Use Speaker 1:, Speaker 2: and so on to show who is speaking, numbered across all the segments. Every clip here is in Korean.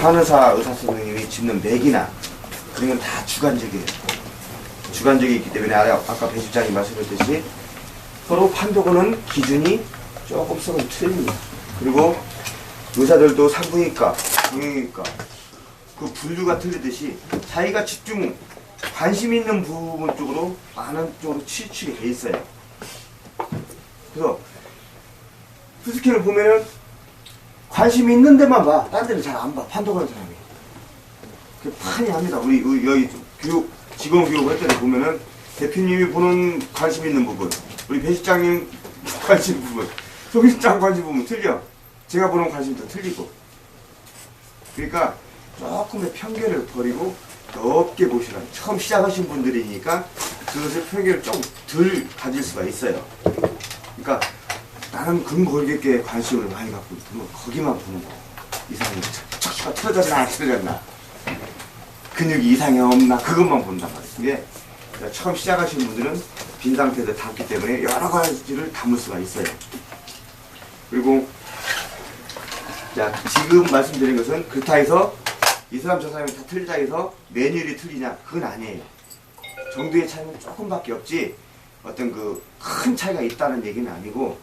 Speaker 1: 간호사 의사 선생님이 짚는 맥이나 그런 건 다 주관적이에요. 주관적이기 때문에 아까 배 실장이 말씀하셨듯이 서로 판독하는 기준이 조금씩은 틀립니다. 그리고 의사들도 산부인과, 정형외과 그 분류가 틀리듯이 자기가 집중 관심 있는 부분 쪽으로 많은 쪽으로 치우치게 돼 있어요. 그래서 스캔을 보면은 관심 있는 데만 봐. 딴 데는 잘 안 봐. 판독하는 사람이. 그 판이 합니다. 우리 여기 교육, 직원 교육할 때도 보면은 대표님이 보는 관심 있는 부분, 우리 배 실장님 관심 부분, 송 실장 관심 부분 틀려. 제가 보는 관심도 틀리고. 그러니까 조금의 편견을 버리고 넓게 보시라. 처음 시작하신 분들이니까 그것을 편견을 좀 덜 가질 수가 있어요. 그러니까 나는 근골격계에 관심을 많이 갖고 있으면 거기만 보는 거예요. 이상이 척추가 틀어졌나 안 틀어졌나, 근육이 이상이 없나, 그것만 본단 말이에요. 이게 처음 시작하신 분들은 빈 상태에서 담기 때문에 여러 가지를 담을 수가 있어요. 그리고 자, 지금 말씀드린 것은 그렇다 해서 이 사람 저 사람이 다 틀리다 해서 매뉴얼이 틀리냐, 그건 아니에요. 정도의 차이는 조금밖에 없지 어떤 그 큰 차이가 있다는 얘기는 아니고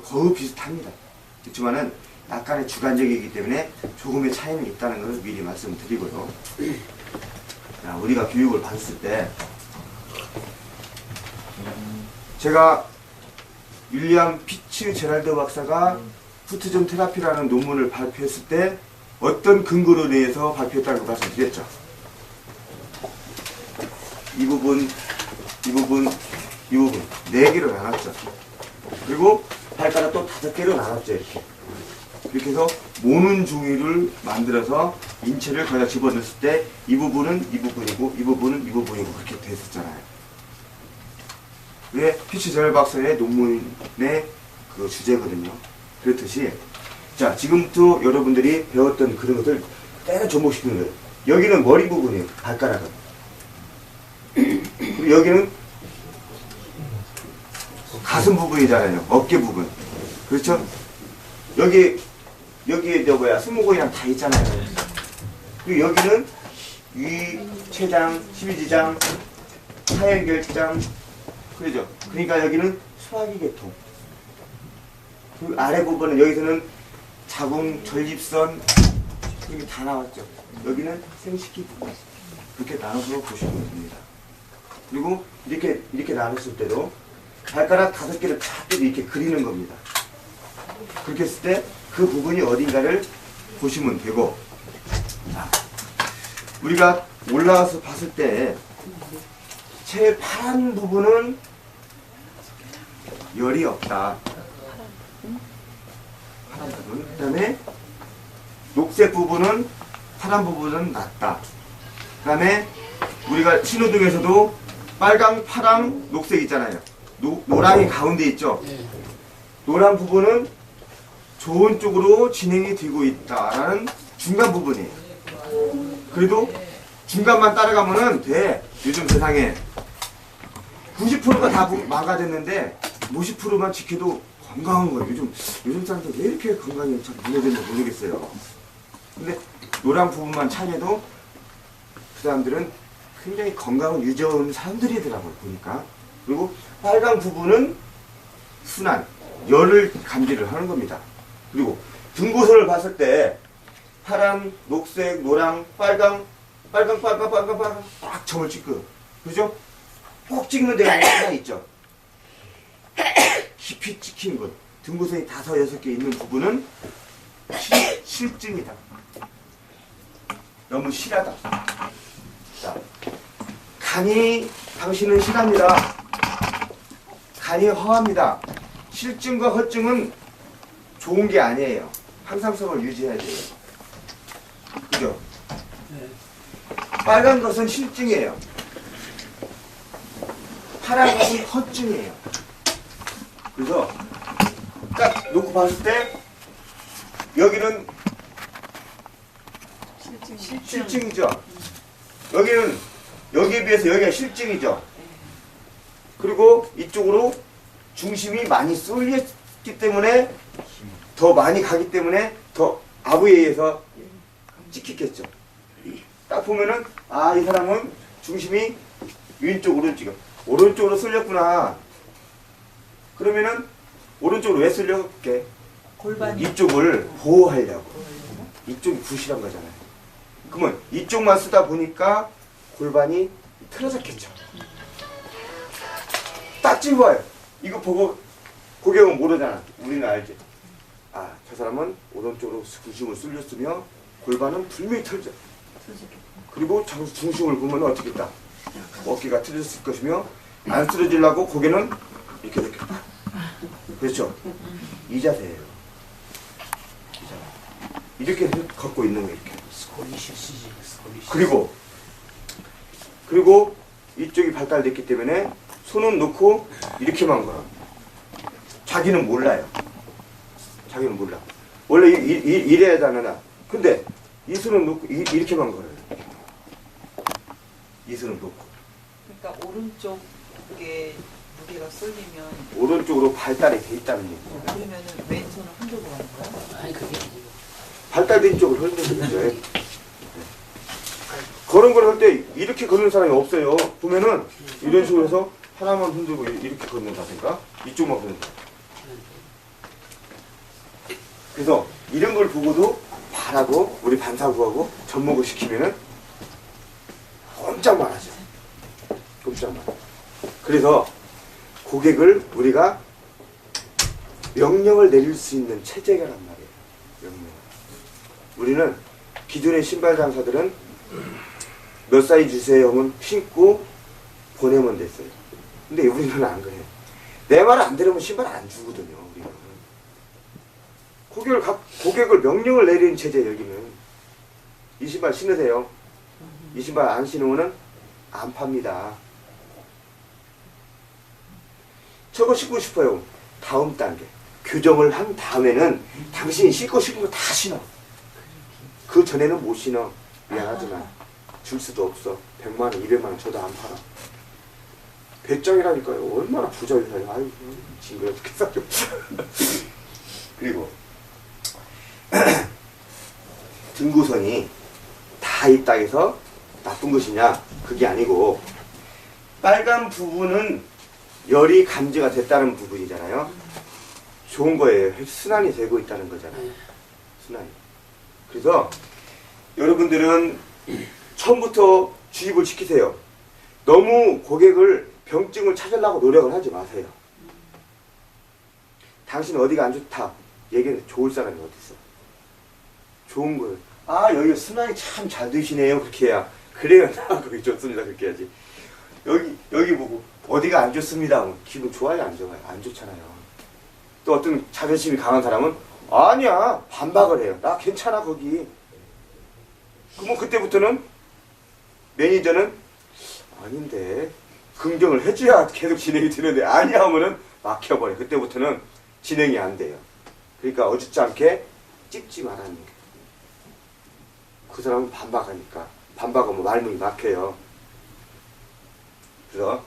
Speaker 1: 거의 비슷합니다. 그렇지만은 약간의 주관적이기 때문에 조금의 차이는 있다는 것을 미리 말씀드리고요. 자, 우리가 교육을 받았을 때 제가 윌리엄 피츠제랄드 박사가 푸트존 테라피라는 논문을 발표했을 때 어떤 근거로 인해서 발표했다는 걸 말씀드렸죠. 이 부분, 이 부분, 이 부분 4개로 나눴죠. 그리고 발가락 또 5개로 나눴죠. 이렇게 해서 모는 종이를 만들어서 인체를 거기다 집어넣었을 때 이 부분은 이 부분이고 이 부분은 이 부분이고 그렇게 됐었잖아요. 그게 피츠제랄드 박사의 논문의 그 주제거든요. 그렇듯이 자, 지금부터 여러분들이 배웠던 그런 것들 때려 접목시키는 거예요. 여기는 머리 부분이에요. 발가락은. 그리고 여기는 가슴 부분이잖아요. 어깨 부분. 그렇죠? 여기에 승모근이랑 다 있잖아요. 그리고 여기는 위, 췌장, 십이지장, 하혈결장. 그렇죠? 그러니까 여기는 소화기 계통. 그 아래 부분은 여기서는 자궁, 전립선, 이게 다 나왔죠. 여기는 생식기 부분. 그렇게 나눠서 보시면 됩니다. 그리고 이렇게 나눴을 때도 발가락 5개를 쫙 이렇게 그리는 겁니다. 그렇게 했을 때 그 부분이 어딘가를 보시면 되고, 자, 우리가 올라와서 봤을 때 제일 파란 부분은 열이 없다. 파란 부분. 그 다음에 녹색 부분은, 파란 부분은 낮다. 그 다음에 우리가 신호등에서도 빨강, 파랑, 녹색 있잖아요. 노랑이 가운데 있죠. 노란 부분은 좋은 쪽으로 진행이 되고 있다라는 중간 부분이에요. 그래도 중간만 따라가면은 돼. 요즘 세상에 90%가 다 망가졌는데 50%만 지켜도 건강한 거예요. 요즘 사람들 왜 이렇게 건강이 참 문제되는지 모르겠어요. 근데 노란 부분만 차려도 그 사람들은 굉장히 건강을 유지하는 사람들이더라고요, 보니까. 그리고 빨간 부분은 순환, 열을 감지를 하는 겁니다. 그리고 등고선을 봤을 때 파란, 녹색, 노랑, 빨강 딱 점을 찍고, 그죠? 꼭 찍는 데가 하나 있죠. 깊이 찍힌 것. 등고선이 5, 6개 있는 부분은 실증이다. 너무 실하다. 자, 간이 당신은 실합니다. 간이 허합니다. 실증과 허증은 좋은 게 아니에요. 항상성을 유지해야 돼요. 그죠? 빨간 것은 실증이에요. 파란 것은 허증이에요. 그래서 딱 놓고 봤을 때 여기는 실증이죠. 여기는 여기에 비해서 여기가 실증이죠. 그리고 이쪽으로 중심이 많이 쏠렸기 때문에 더 많이 가기 때문에 더 압에 의해서 찍히겠죠. 딱 보면은 아, 이 사람은 중심이 왼쪽 오른쪽으로 쏠렸구나. 그러면은 오른쪽으로 왜 쏠렸게?
Speaker 2: 골반이
Speaker 1: 이쪽을 보호하려고. 이쪽이 부실한 거잖아요. 그러면 이쪽만 쓰다 보니까 골반이 틀어졌겠죠. 딱 집어요. 이거 보고 고객은 모르잖아. 우리는 알지. 아, 저 사람은 오른쪽으로 중심을 쏠렸으며 골반은 분명히 틀어져. 그리고 중심을 보면 어떻게 있다? 어깨가 틀어졌을 것이며 안 쓰러지려고 고개는 이렇게 그렇죠? 이 자세예요. 이 자세. 이렇게 걷고 있는 거 이렇게. 그리고 이쪽이 발달됐기 때문에 손은 놓고 이렇게만 걸어. 자기는 몰라요. 자기는 몰라. 원래 이래야 되나. 근데 이 손은 놓고 이렇게만 걸어요. 이 손은 놓고.
Speaker 2: 그러니까 오른쪽에 무게가 쏠리면
Speaker 1: 오른쪽으로 발달이 돼 있다는 얘기예요.
Speaker 2: 그러면은 왼손을 흔들고 가는 거야?
Speaker 3: 아니 그게 아니고
Speaker 1: 발달된 쪽을 흔드는 거예요. 그런 걸 할 때 이렇게 걷는 사람이 없어요. 보면은 이런 식으로 해서 하나만 흔들고 이렇게 걷는다든가 이쪽만 걷는다. 그래서 이런 걸 보고도 바라고 우리 반사구하고 접목을 시키면은 꼼짝만 하죠. 꼼짝만. 그래서 고객을 우리가 명령을 내릴 수 있는 체제가란 말이에요. 명령. 우리는 기존의 신발 장사들은 몇 사이즈 주세요 하면 신고 보내면 됐어요. 근데 우리는 안 그래요. 내 말 안 들으면 신발 안 주거든요. 우리는. 고객을 명령을 내리는 체제 여기는. 이 신발 신으세요. 이 신발 안 신으면 안 팝니다. 저거 신고 싶어요. 다음 단계. 교정을 한 다음에는 당신이 신고 싶은 거 다 신어. 그 전에는 못 신어. 미안하지만 줄 수도 없어. 100만 원, 200만 원 줘도 안 팔아. 배짱이라니까요. 얼마나 부자 회사예요. 아유, 징그러 죽겠어요. 그리고 등구선이 다 있다 해서 나쁜 것이냐? 그게 아니고 빨간 부분은 열이 감지가 됐다는 부분이잖아요. 좋은 거예요. 순환이 되고 있다는 거잖아요. 순환이. 그래서 여러분들은 처음부터 주입을 시키세요. 너무 고객을 병증을 찾으려고 노력을 하지 마세요. 당신 어디가 안 좋다. 얘기는 좋을 사람이 어디 있어. 좋은 거예요. 아, 여기 순환이 참 잘 되시네요. 그렇게 해야. 그래요. 나 거기 좋습니다. 그렇게 해야지. 여기 보고 어디가 안 좋습니다. 기분 좋아요? 안 좋아요? 안 좋잖아요. 또 어떤 자존심이 강한 사람은 아니야. 반박을 해요. 나 괜찮아 거기. 그럼 그때부터는 매니저는 아닌데 긍정을 해줘야 계속 진행이 되는데 아니야 하면은 막혀버려. 그때부터는 진행이 안 돼요. 그러니까 어줍지 않게 찍지 말라는 거예요. 그 사람은 반박하니까. 반박하면 말문이 막혀요. 그래서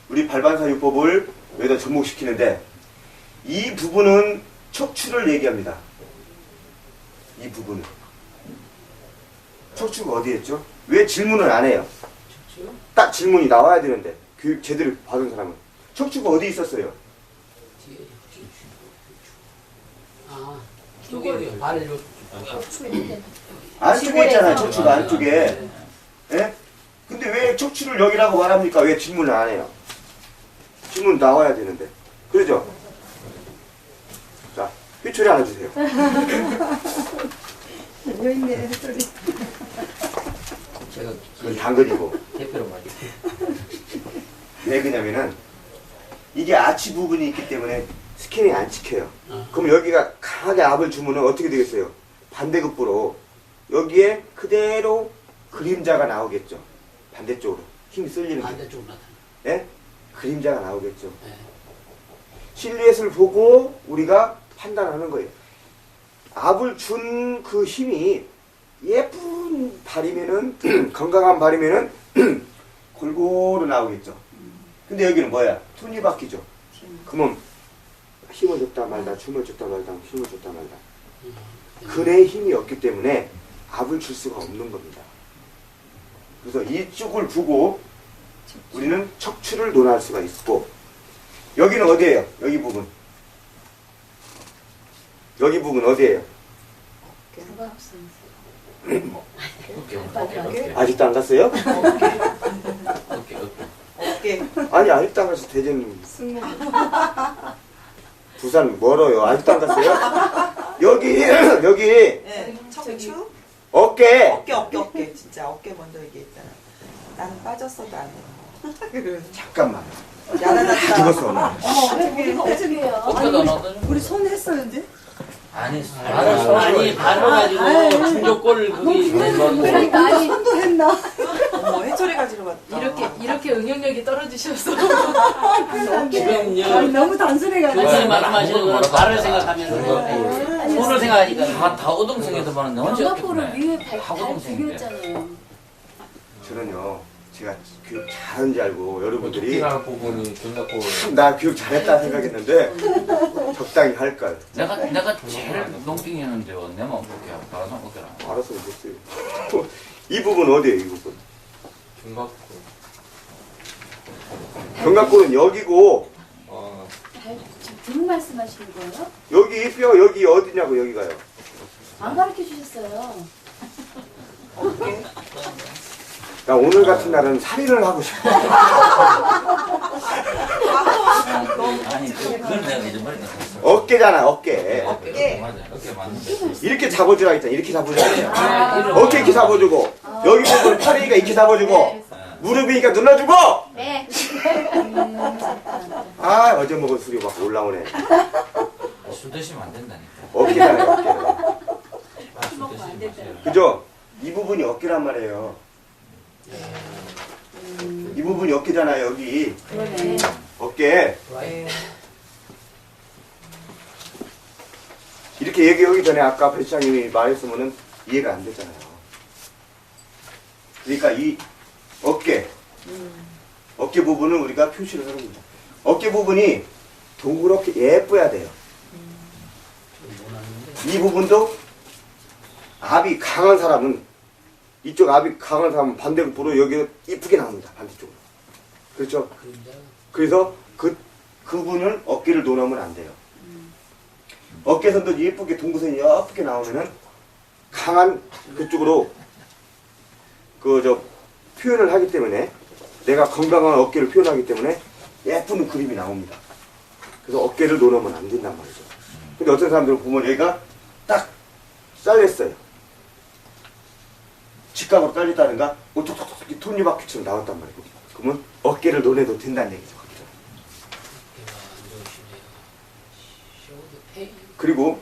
Speaker 1: 우리 발반사유법을 여기다 접목시키는데 이 부분은 척추를 얘기합니다. 이 부분은. 척추가 어디 했죠? 왜 질문을 안 해요? 딱 질문이 나와야 되는데 교육 제대로 받은 사람은 척추가 어디 있었어요?
Speaker 3: 아 여기 발을
Speaker 1: 안쪽에 있잖아요. 척추가 안쪽에. 예? 근데 왜 척추를 여기라고 말합니까? 왜 질문을 안 해요? 질문 나와야 되는데. 그러죠? 자, 휘초리 하나 주세요.
Speaker 4: 여인네 소리.
Speaker 3: 제가
Speaker 1: 그건 당근이고.
Speaker 3: 대표로 말이.
Speaker 1: 왜 그러냐면은 이게 아치 부분이 있기 때문에 스캔이 안 찍혀요. 그럼 여기가 강하게 압을 주면은 어떻게 되겠어요? 반대급부로 여기에 그대로 그림자가 나오겠죠. 반대쪽으로 힘이 쏠리는 게.
Speaker 3: 반대쪽으로 나타나.
Speaker 1: 예? 그림자가 나오겠죠.
Speaker 3: 네.
Speaker 1: 실루엣을 보고 우리가 판단하는 거예요. 압을 준 그 힘이 예쁜 발이면은 건강한 발이면은 골고루 나오겠죠. 근데 여기는 뭐야? 톤이 바뀌죠. 그러면 힘을 줬다 말다, 춤을 줬다 말다, 힘을 줬다 말다. 근의 힘이 없기 때문에 압을 줄 수가 없는 겁니다. 그래서 이쪽을 두고 우리는 척추를 논할 수가 있고, 여기는 어디예요? 여기 부분. 여기 부분 어디예요? 아직도 안 갔어요?
Speaker 2: 어깨.
Speaker 1: 아니, 아직도 안 가서 대전 부산 멀어요. 아직도 안 갔어요? 여기
Speaker 2: 네, 척추.
Speaker 1: 어깨.
Speaker 2: 어깨. 진짜 어깨 먼저 얘기했잖아. 나는 빠졌어도 안 해.
Speaker 1: 잠깐만. 다
Speaker 2: 야단났다.
Speaker 1: 죽었어 오늘.
Speaker 3: 어깨도 나도
Speaker 4: 우리 손 했어요 이제?
Speaker 3: 아니 발을 가지고 충격골 그게
Speaker 4: 그러니까 아니 손도 했나?
Speaker 2: 어머, 해철이 가지러 갔다.
Speaker 5: 이렇게 응용력이 떨어지셔서
Speaker 3: 지금
Speaker 4: 아니 너무 단순해가지고.
Speaker 3: 교수님 말씀하시는 거는 발을 생각하면서 손을 생각하니까
Speaker 6: 다 오동생에서만 언제
Speaker 5: 연합고를 위에 발
Speaker 6: 하고동생인데.
Speaker 5: 비겼잖아요.
Speaker 1: 저는요, 제가 교육 잘하는지 알고 여러분들이
Speaker 7: 특기나 부분이 견갑골
Speaker 1: 나 교육 잘했다 생각했는데 적당히 할걸.
Speaker 6: 내가 제일 농빙이었는데요. 내만 어깨 다른 사람 어깨라.
Speaker 1: 알아서 못했어요. 이 부분 어디에요? 이 부분.
Speaker 7: 견갑골.
Speaker 1: 견갑골은 여기고,
Speaker 5: 지금 등 말씀하시는 거예요?
Speaker 1: 여기 뼈 여기 어디냐고. 여기가요.
Speaker 5: 안 가르쳐 주셨어요.
Speaker 2: 어깨.
Speaker 1: 나 오늘 같은 날은 살인을 하고 싶어.
Speaker 6: 아니 그걸 내가 잊어버렸다.
Speaker 1: 어깨잖아, 어깨.
Speaker 2: 어깨.
Speaker 6: 맞아. 어깨 맞는데.
Speaker 1: 이렇게 잡아주라 했잖아. 이렇게 잡아주라. 어깨 이렇게 잡아주고, 여기 부분 팔이니까 이렇게 잡아주고, 무릎이니까 눌러주고.
Speaker 5: 네.
Speaker 1: 아, 어제 먹은 술이 막 올라오네.
Speaker 6: 술 드시면 안 된다니까.
Speaker 1: 어깨잖아요, 어깨.
Speaker 6: 술 드시면 안 돼요.
Speaker 1: 그죠? 이 부분이 어깨란 말이에요. 이 부분이 어깨잖아요, 여기.
Speaker 5: 그러네.
Speaker 1: 어깨.
Speaker 2: 네.
Speaker 1: 이렇게 얘기하기 전에 아까 배치장님이 말했으면은 이해가 안 되잖아요. 그러니까 이 어깨 부분을 우리가 표시를 하는 겁니다. 어깨 부분이 동그랗게 예뻐야 돼요. 이 부분도 압이 강한 사람은, 이쪽 압이 강한 사람은 반대로 여기 이쁘게 나옵니다. 반대쪽으로. 그렇죠? 그래서 그분은 어깨를 논하면 안 돼요. 어깨선도 예쁘게 동구선이 예쁘게 나오면은 강한 그쪽으로 표현을 하기 때문에, 내가 건강한 어깨를 표현하기 때문에 예쁜 그림이 나옵니다. 그래서 어깨를 논하면 안 된단 말이죠. 근데 어떤 사람들은 보면 여기가 딱 잘렸어요. 직각으로 잘렸다든가 톡톡톡 톱니바퀴처럼 나왔단 말이고, 그러면 어깨를 논해도 된다는 얘기죠. 그리고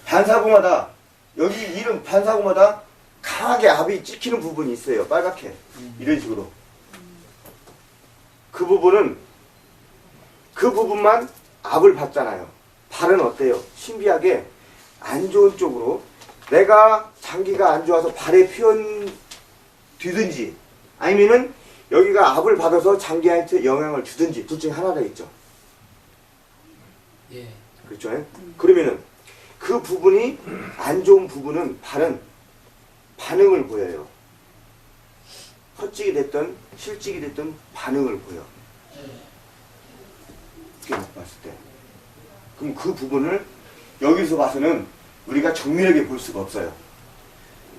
Speaker 1: 반사구마다, 여기 이름 반사구마다 강하게 압이 찍히는 부분이 있어요. 빨갛게. 이런 식으로. 그 부분만 압을 받잖아요. 발은 어때요? 신비하게 안 좋은 쪽으로, 내가 장기가 안 좋아서 발에 표현 뒤든지, 아니면은 여기가 압을 받아서 장기한테 영향을 주든지, 둘 중에 하나가 있죠.
Speaker 3: 예.
Speaker 1: 그렇죠? 그러면은 그 부분이 안 좋은 부분은 발은 반응을 보여요. 헛찍이 됐든 실찍이 됐든 반응을 보여. 이렇게 봤을 때. 그럼 그 부분을 여기서 봐서는 우리가 정밀하게 볼 수가 없어요.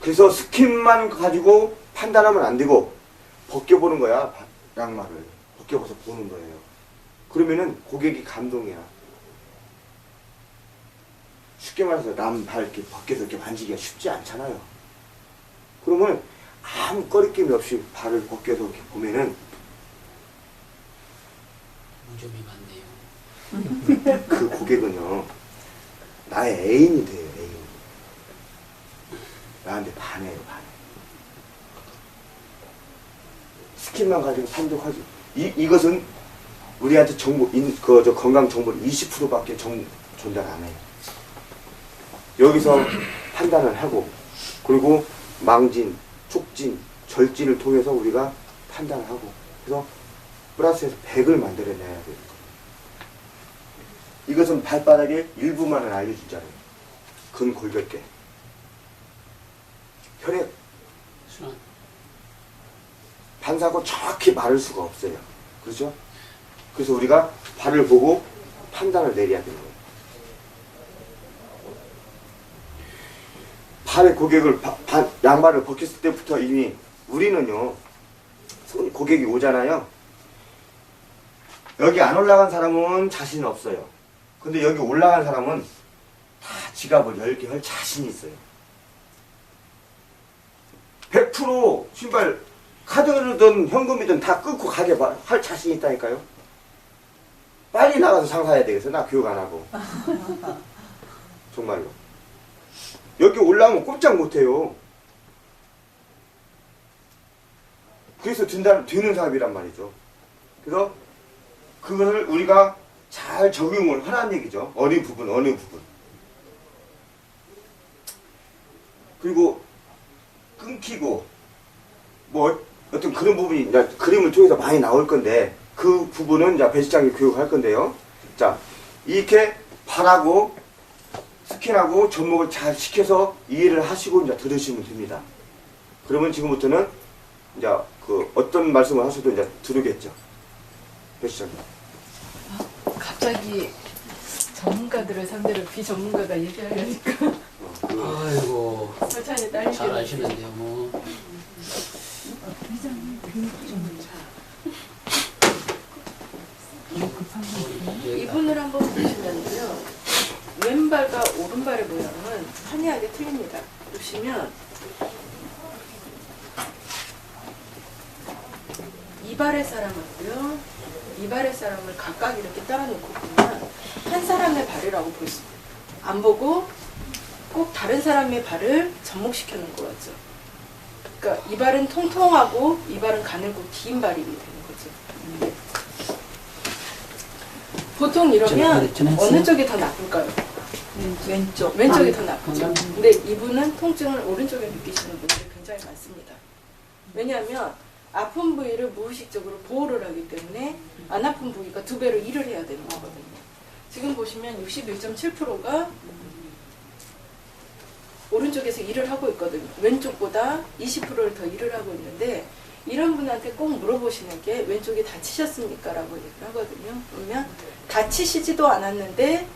Speaker 1: 그래서 스킨만 가지고 판단하면 안 되고 벗겨보는 거야. 양말을 벗겨봐서 보는 거예요. 그러면은 고객이 감동이야. 쉽게 말해서 남 발 이렇게 벗겨서 이렇게 만지기가 쉽지 않잖아요. 그러면 아무 꺼리낌이 없이 발을 벗겨서 이렇게 보면은
Speaker 3: 무좀이 많네요.
Speaker 1: 그 고객은요, 나의 애인이 돼요, 애인. 나한테 반해요, 반해. 스킨만 가지고 판독하지. 이것은 우리한테 정보, 건강 정보를 20%밖에 전달 안 해요. 여기서 판단을 하고, 그리고 망진, 촉진, 절진을 통해서 우리가 판단을 하고, 그래서 플러스에서 100을 만들어내야 돼요. 이것은 발바닥의 일부만을 알려주잖아요. 근골격계. 혈액
Speaker 3: 순환.
Speaker 1: 반사하고 정확히 말할 수가 없어요. 그렇죠? 그래서 우리가 발을 보고 판단을 내려야 되는 거예요. 발의 고객을 양발을 벗겼을 때부터 이미 우리는요 고객이 오잖아요. 여기 안 올라간 사람은 자신 없어요. 근데 여기 올라간 사람은 다 지갑을 10개 할 자신이 있어요. 100% 신발 카드든 현금이든 다 끊고 가게 할 자신이 있다니까요. 빨리 나가서 장사해야 되겠어. 나 교육 안 하고. 정말로. 여기 올라오면 꼼짝 못해요. 그래서 되는 사업이란 말이죠. 그래서 그거를 우리가 잘 적용을 하라는 얘기죠. 어느 부분. 그리고 끊기고 뭐 어떤 그런 부분이 이제 그림을 통해서 많이 나올 건데 그 부분은 이제 배 실장이 교육할 건데요. 자, 이렇게 발하고 스캔하고 접목을 잘 시켜서 이해를 하시고 이제 들으시면 됩니다. 그러면 지금부터는 이제 그 어떤 말씀을 하셔도 이제 들으겠죠. 배 실장님.
Speaker 8: 갑자기 전문가들을 상대로 비전문가가 얘기하려니까
Speaker 3: 아이고,
Speaker 8: 설찬이 딸리게
Speaker 3: 잘 아시는데요, 뭐.
Speaker 8: 이분을 한번 보시면요, 왼발과 오른발의 모양은 한이하게 틀립니다. 보시면 이발의 사람하고요, 이발의 사람을 각각 이렇게 따라놓고 보면 한 사람의 발이라고 볼 수, 안 보고 꼭 다른 사람의 발을 접목시켜 놓은 거 같죠. 그러니까 이 발은 통통하고 이 발은 가늘고 긴 발이 되는 거죠. 보통 이러면 어느 쪽이 더 나쁠까요?
Speaker 2: 왼쪽.
Speaker 8: 왼쪽이 더 나쁘죠. 근데 이분은 통증을 오른쪽에 느끼시는 분들이 굉장히 많습니다. 왜냐하면 아픈 부위를 무의식적으로 보호를 하기 때문에 안 아픈 부위가 2배로 일을 해야 되는 거거든요. 지금 보시면 61.7%가 오른쪽에서 일을 하고 있거든요. 왼쪽보다 20%를 더 일을 하고 있는데 이런 분한테 꼭 물어보시는 게 왼쪽이 다치셨습니까? 라고 얘기를 하거든요. 그러면 다치시지도 않았는데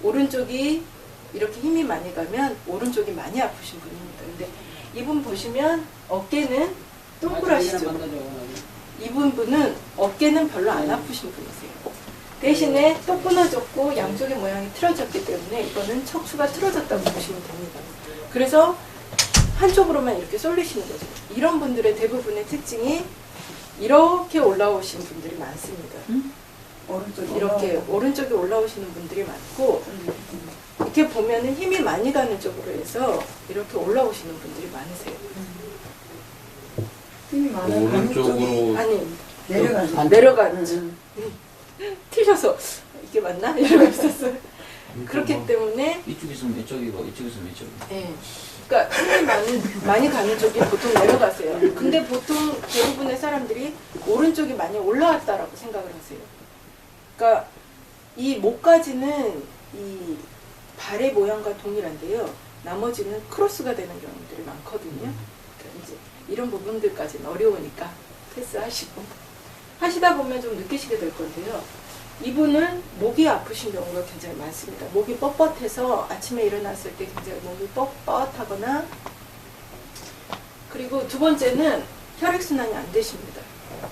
Speaker 8: 오른쪽이 이렇게 힘이 많이 가면 오른쪽이 많이 아프신 분입니다. 근데 이분 보시면 어깨는 동그라시죠. 이분은 어깨는 별로 안 아프신 분이세요. 대신에 또 끊어졌고 양쪽의 모양이 틀어졌기 때문에 이거는 척추가 틀어졌다고 보시면 됩니다. 그래서 한쪽으로만 이렇게 쏠리시는 거죠. 이런 분들의 대부분의 특징이 이렇게 올라오신 분들이 많습니다. 이렇게 오른쪽에 올라오시는 분들이 많고 이렇게 보면은 힘이 많이 가는 쪽으로 해서 이렇게 올라오시는 분들이 많으세요.
Speaker 4: 힘이 많아요.
Speaker 7: 오른쪽으로
Speaker 8: 아니
Speaker 4: 내려가죠.
Speaker 8: 내려가는 튀셔서 이게 맞나? 이러고 있었어요. 그렇기 때문에
Speaker 6: 이쪽 있으면 이쪽이고 이쪽 있으면 이쪽이고.
Speaker 8: 예. 그러니까 힘이 많이 가는 쪽이 보통 내려가세요. 근데 보통 대부분의 사람들이 오른쪽이 많이 올라왔다라고 생각을 하세요. 그러니까 이 목까지는 이 발의 모양과 동일한데요. 나머지는 크로스가 되는 경우들이 많거든요. 그러니까 이제 이런 부분들까지는 어려우니까 패스하시고 하시다 보면 좀 느끼시게 될 건데요. 이분은 목이 아프신 경우가 굉장히 많습니다. 목이 뻣뻣해서 아침에 일어났을 때 굉장히 목이 뻣뻣하거나 그리고 두 번째는 혈액순환이 안 되십니다.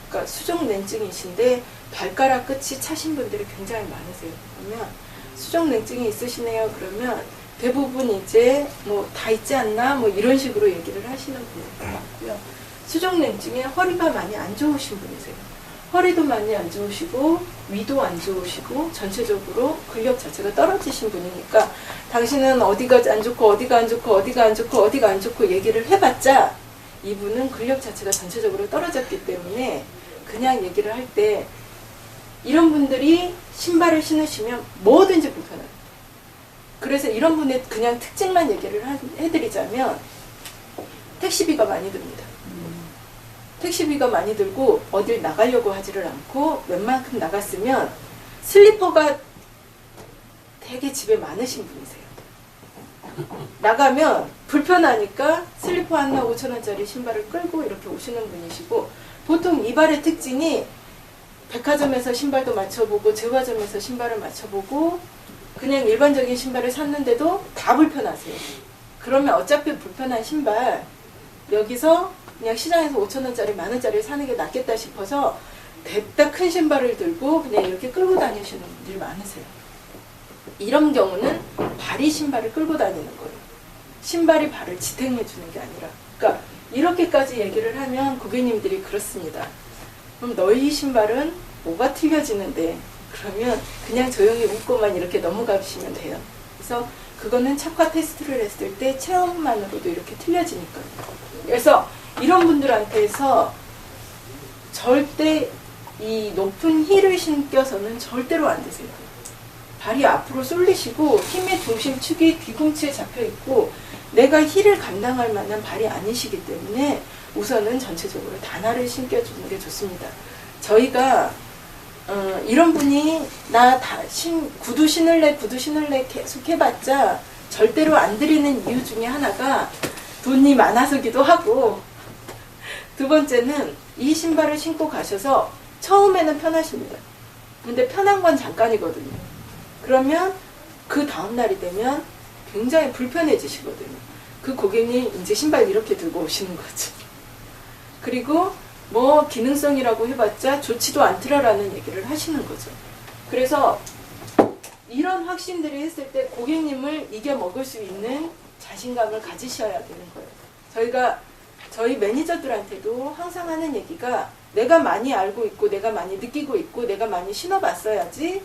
Speaker 8: 그러니까 수족냉증이신데 발가락 끝이 차신 분들이 굉장히 많으세요. 그러면 수족냉증이 있으시네요. 그러면 대부분 이제 뭐 다 있지 않나 뭐 이런 식으로 얘기를 하시는 분들이 많고요. 수족냉증에 허리가 많이 안 좋으신 분이세요. 허리도 많이 안 좋으시고 위도 안 좋으시고 전체적으로 근력 자체가 떨어지신 분이니까 당신은 어디가 안 좋고 어디가 안 좋고 어디가 안 좋고 어디가 안 좋고 얘기를 해봤자 이분은 근력 자체가 전체적으로 떨어졌기 때문에 그냥 얘기를 할 때 이런 분들이 신발을 신으시면 뭐든지 불편해요. 그래서 이런 분의 그냥 특징만 얘기를 해드리자면 택시비가 많이 듭니다. 택시비가 많이 들고 어딜 나가려고 하지를 않고 웬만큼 나갔으면 슬리퍼가 되게 집에 많으신 분이세요. 나가면 불편하니까 슬리퍼 하나 5,000원짜리 신발을 끌고 이렇게 오시는 분이시고, 보통 이발의 특징이 백화점에서 신발도 맞춰보고 재화점에서 신발을 맞춰보고 그냥 일반적인 신발을 샀는데도 다 불편하세요. 그러면 어차피 불편한 신발 여기서 그냥 시장에서 5,000원짜리 10,000원짜리 사는 게 낫겠다 싶어서 됐다 큰 신발을 들고 그냥 이렇게 끌고 다니시는 분들이 많으세요. 이런 경우는 발이 신발을 끌고 다니는 거예요. 신발이 발을 지탱해 주는 게 아니라. 그러니까 이렇게까지 얘기를 하면 고객님들이 그렇습니다. 그럼 너희 신발은 뭐가 틀려지는데? 그러면 그냥 조용히 웃고만 이렇게 넘어가시면 돼요. 그래서 그거는 척화 테스트를 했을 때 체험만으로도 이렇게 틀려지니까요. 그래서 이런 분들한테서 절대 이 높은 힐을 신겨서는 절대로 안 되세요. 발이 앞으로 쏠리시고 힘의 중심축이 뒤꿈치에 잡혀있고 내가 힐을 감당할 만한 발이 아니시기 때문에 우선은 전체적으로 단화를 신겨주는 게 좋습니다. 저희가 이런 분이 나 구두 신을래 계속 해봤자 절대로 안 드리는 이유 중에 하나가 돈이 많아서기도 하고, 두 번째는 이 신발을 신고 가셔서 처음에는 편하십니다. 근데 편한 건 잠깐이거든요. 그러면 그 다음날이 되면 굉장히 불편해지시거든요. 그 고객님 이제 신발 이렇게 들고 오시는 거죠. 그리고 뭐 기능성이라고 해봤자 좋지도 않더라라는 얘기를 하시는 거죠. 그래서 이런 확신들이 했을 때 고객님을 이겨 먹을 수 있는 자신감을 가지셔야 되는 거예요. 저희가 저희 매니저들한테도 항상 하는 얘기가 내가 많이 알고 있고 내가 많이 느끼고 있고 내가 많이 신어봤어야지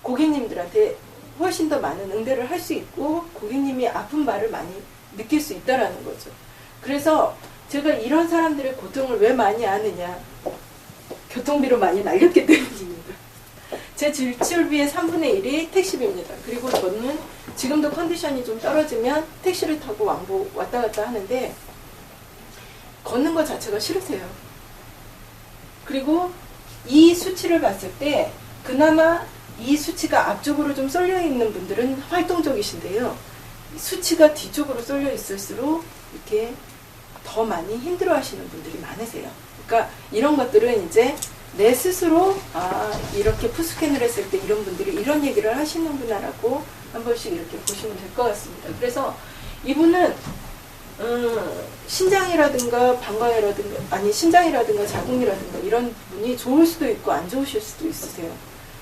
Speaker 8: 고객님들한테 훨씬 더 많은 응대를 할 수 있고 고객님이 아픈 바를 많이 느낄 수 있다라는 거죠. 그래서 제가 이런 사람들의 고통을 왜 많이 아느냐, 교통비로 많이 날렸기 때문입니다. 제 지출비의 3분의 1이 택시비입니다. 그리고 저는 지금도 컨디션이 좀 떨어지면 택시를 타고 왔다 갔다 하는데 걷는 것 자체가 싫으세요. 그리고 이 수치를 봤을 때 그나마 이 수치가 앞쪽으로 좀 쏠려 있는 분들은 활동적이신데요. 수치가 뒤쪽으로 쏠려 있을수록 이렇게 더 많이 힘들어 하시는 분들이 많으세요. 그러니까 이런 것들은 이제 내 스스로 이렇게 푸스캔을 했을 때 이런 분들이 이런 얘기를 하시는구나라고 한 번씩 이렇게 보시면 될 것 같습니다. 그래서 이분은 신장이라든가 방광이라든가 신장이라든가 자궁이라든가 이런 부분이 좋을 수도 있고 안 좋으실 수도 있으세요.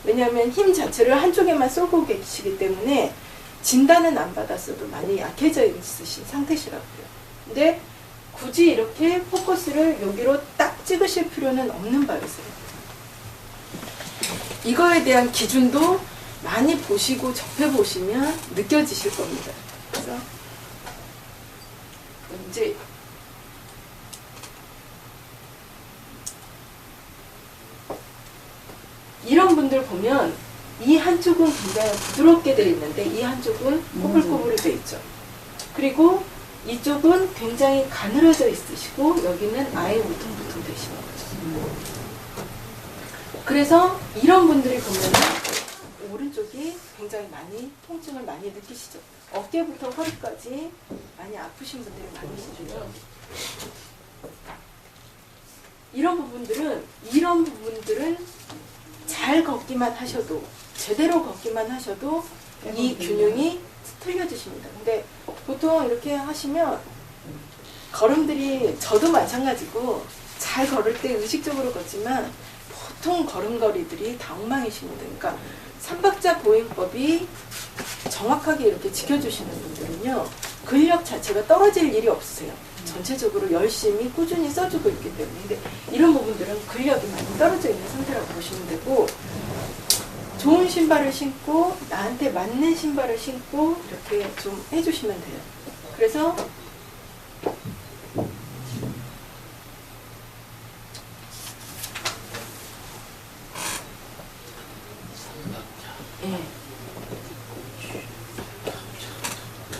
Speaker 8: 왜냐하면 힘 자체를 한쪽에만 쏘고 계시기 때문에 진단은 안 받았어도 많이 약해져 있으신 상태시라고요. 근데 굳이 이렇게 포커스를 여기로 딱 찍으실 필요는 없는 바였어요. 이거에 대한 기준도 많이 보시고 접해보시면 느껴지실 겁니다. 그래서 이제 이런 분들 보면 이 한쪽은 굉장히 부드럽게 되어 있는데 이 한쪽은 꼬불꼬불해 되어 있죠. 그리고 이쪽은 굉장히 가늘어져 있으시고 여기는 아예 울퉁불퉁 되시는 거죠. 그래서 이런 분들이 보면 오른쪽이 굉장히 많이 통증을 많이 느끼시죠. 어깨부터 허리까지 많이 아프신 분들이 많으시죠. 이런 부분들은 잘 걷기만 하셔도, 제대로 걷기만 하셔도 이 균형이 틀려지십니다. 근데 보통 이렇게 하시면 걸음들이, 저도 마찬가지고 잘 걸을 때 의식적으로 걷지만 보통 걸음걸이들이 다 엉망이십니다. 그러니까 삼박자 보행법이 정확하게 이렇게 지켜주시는 분들은요, 근력 자체가 떨어질 일이 없으세요. 전체적으로 열심히 꾸준히 써주고 있기 때문에. 근데 이런 부분들은 근력이 많이 떨어져 있는 상태라고 보시면 되고, 좋은 신발을 신고 나한테 맞는 신발을 신고 이렇게 좀 해주시면 돼요. 그래서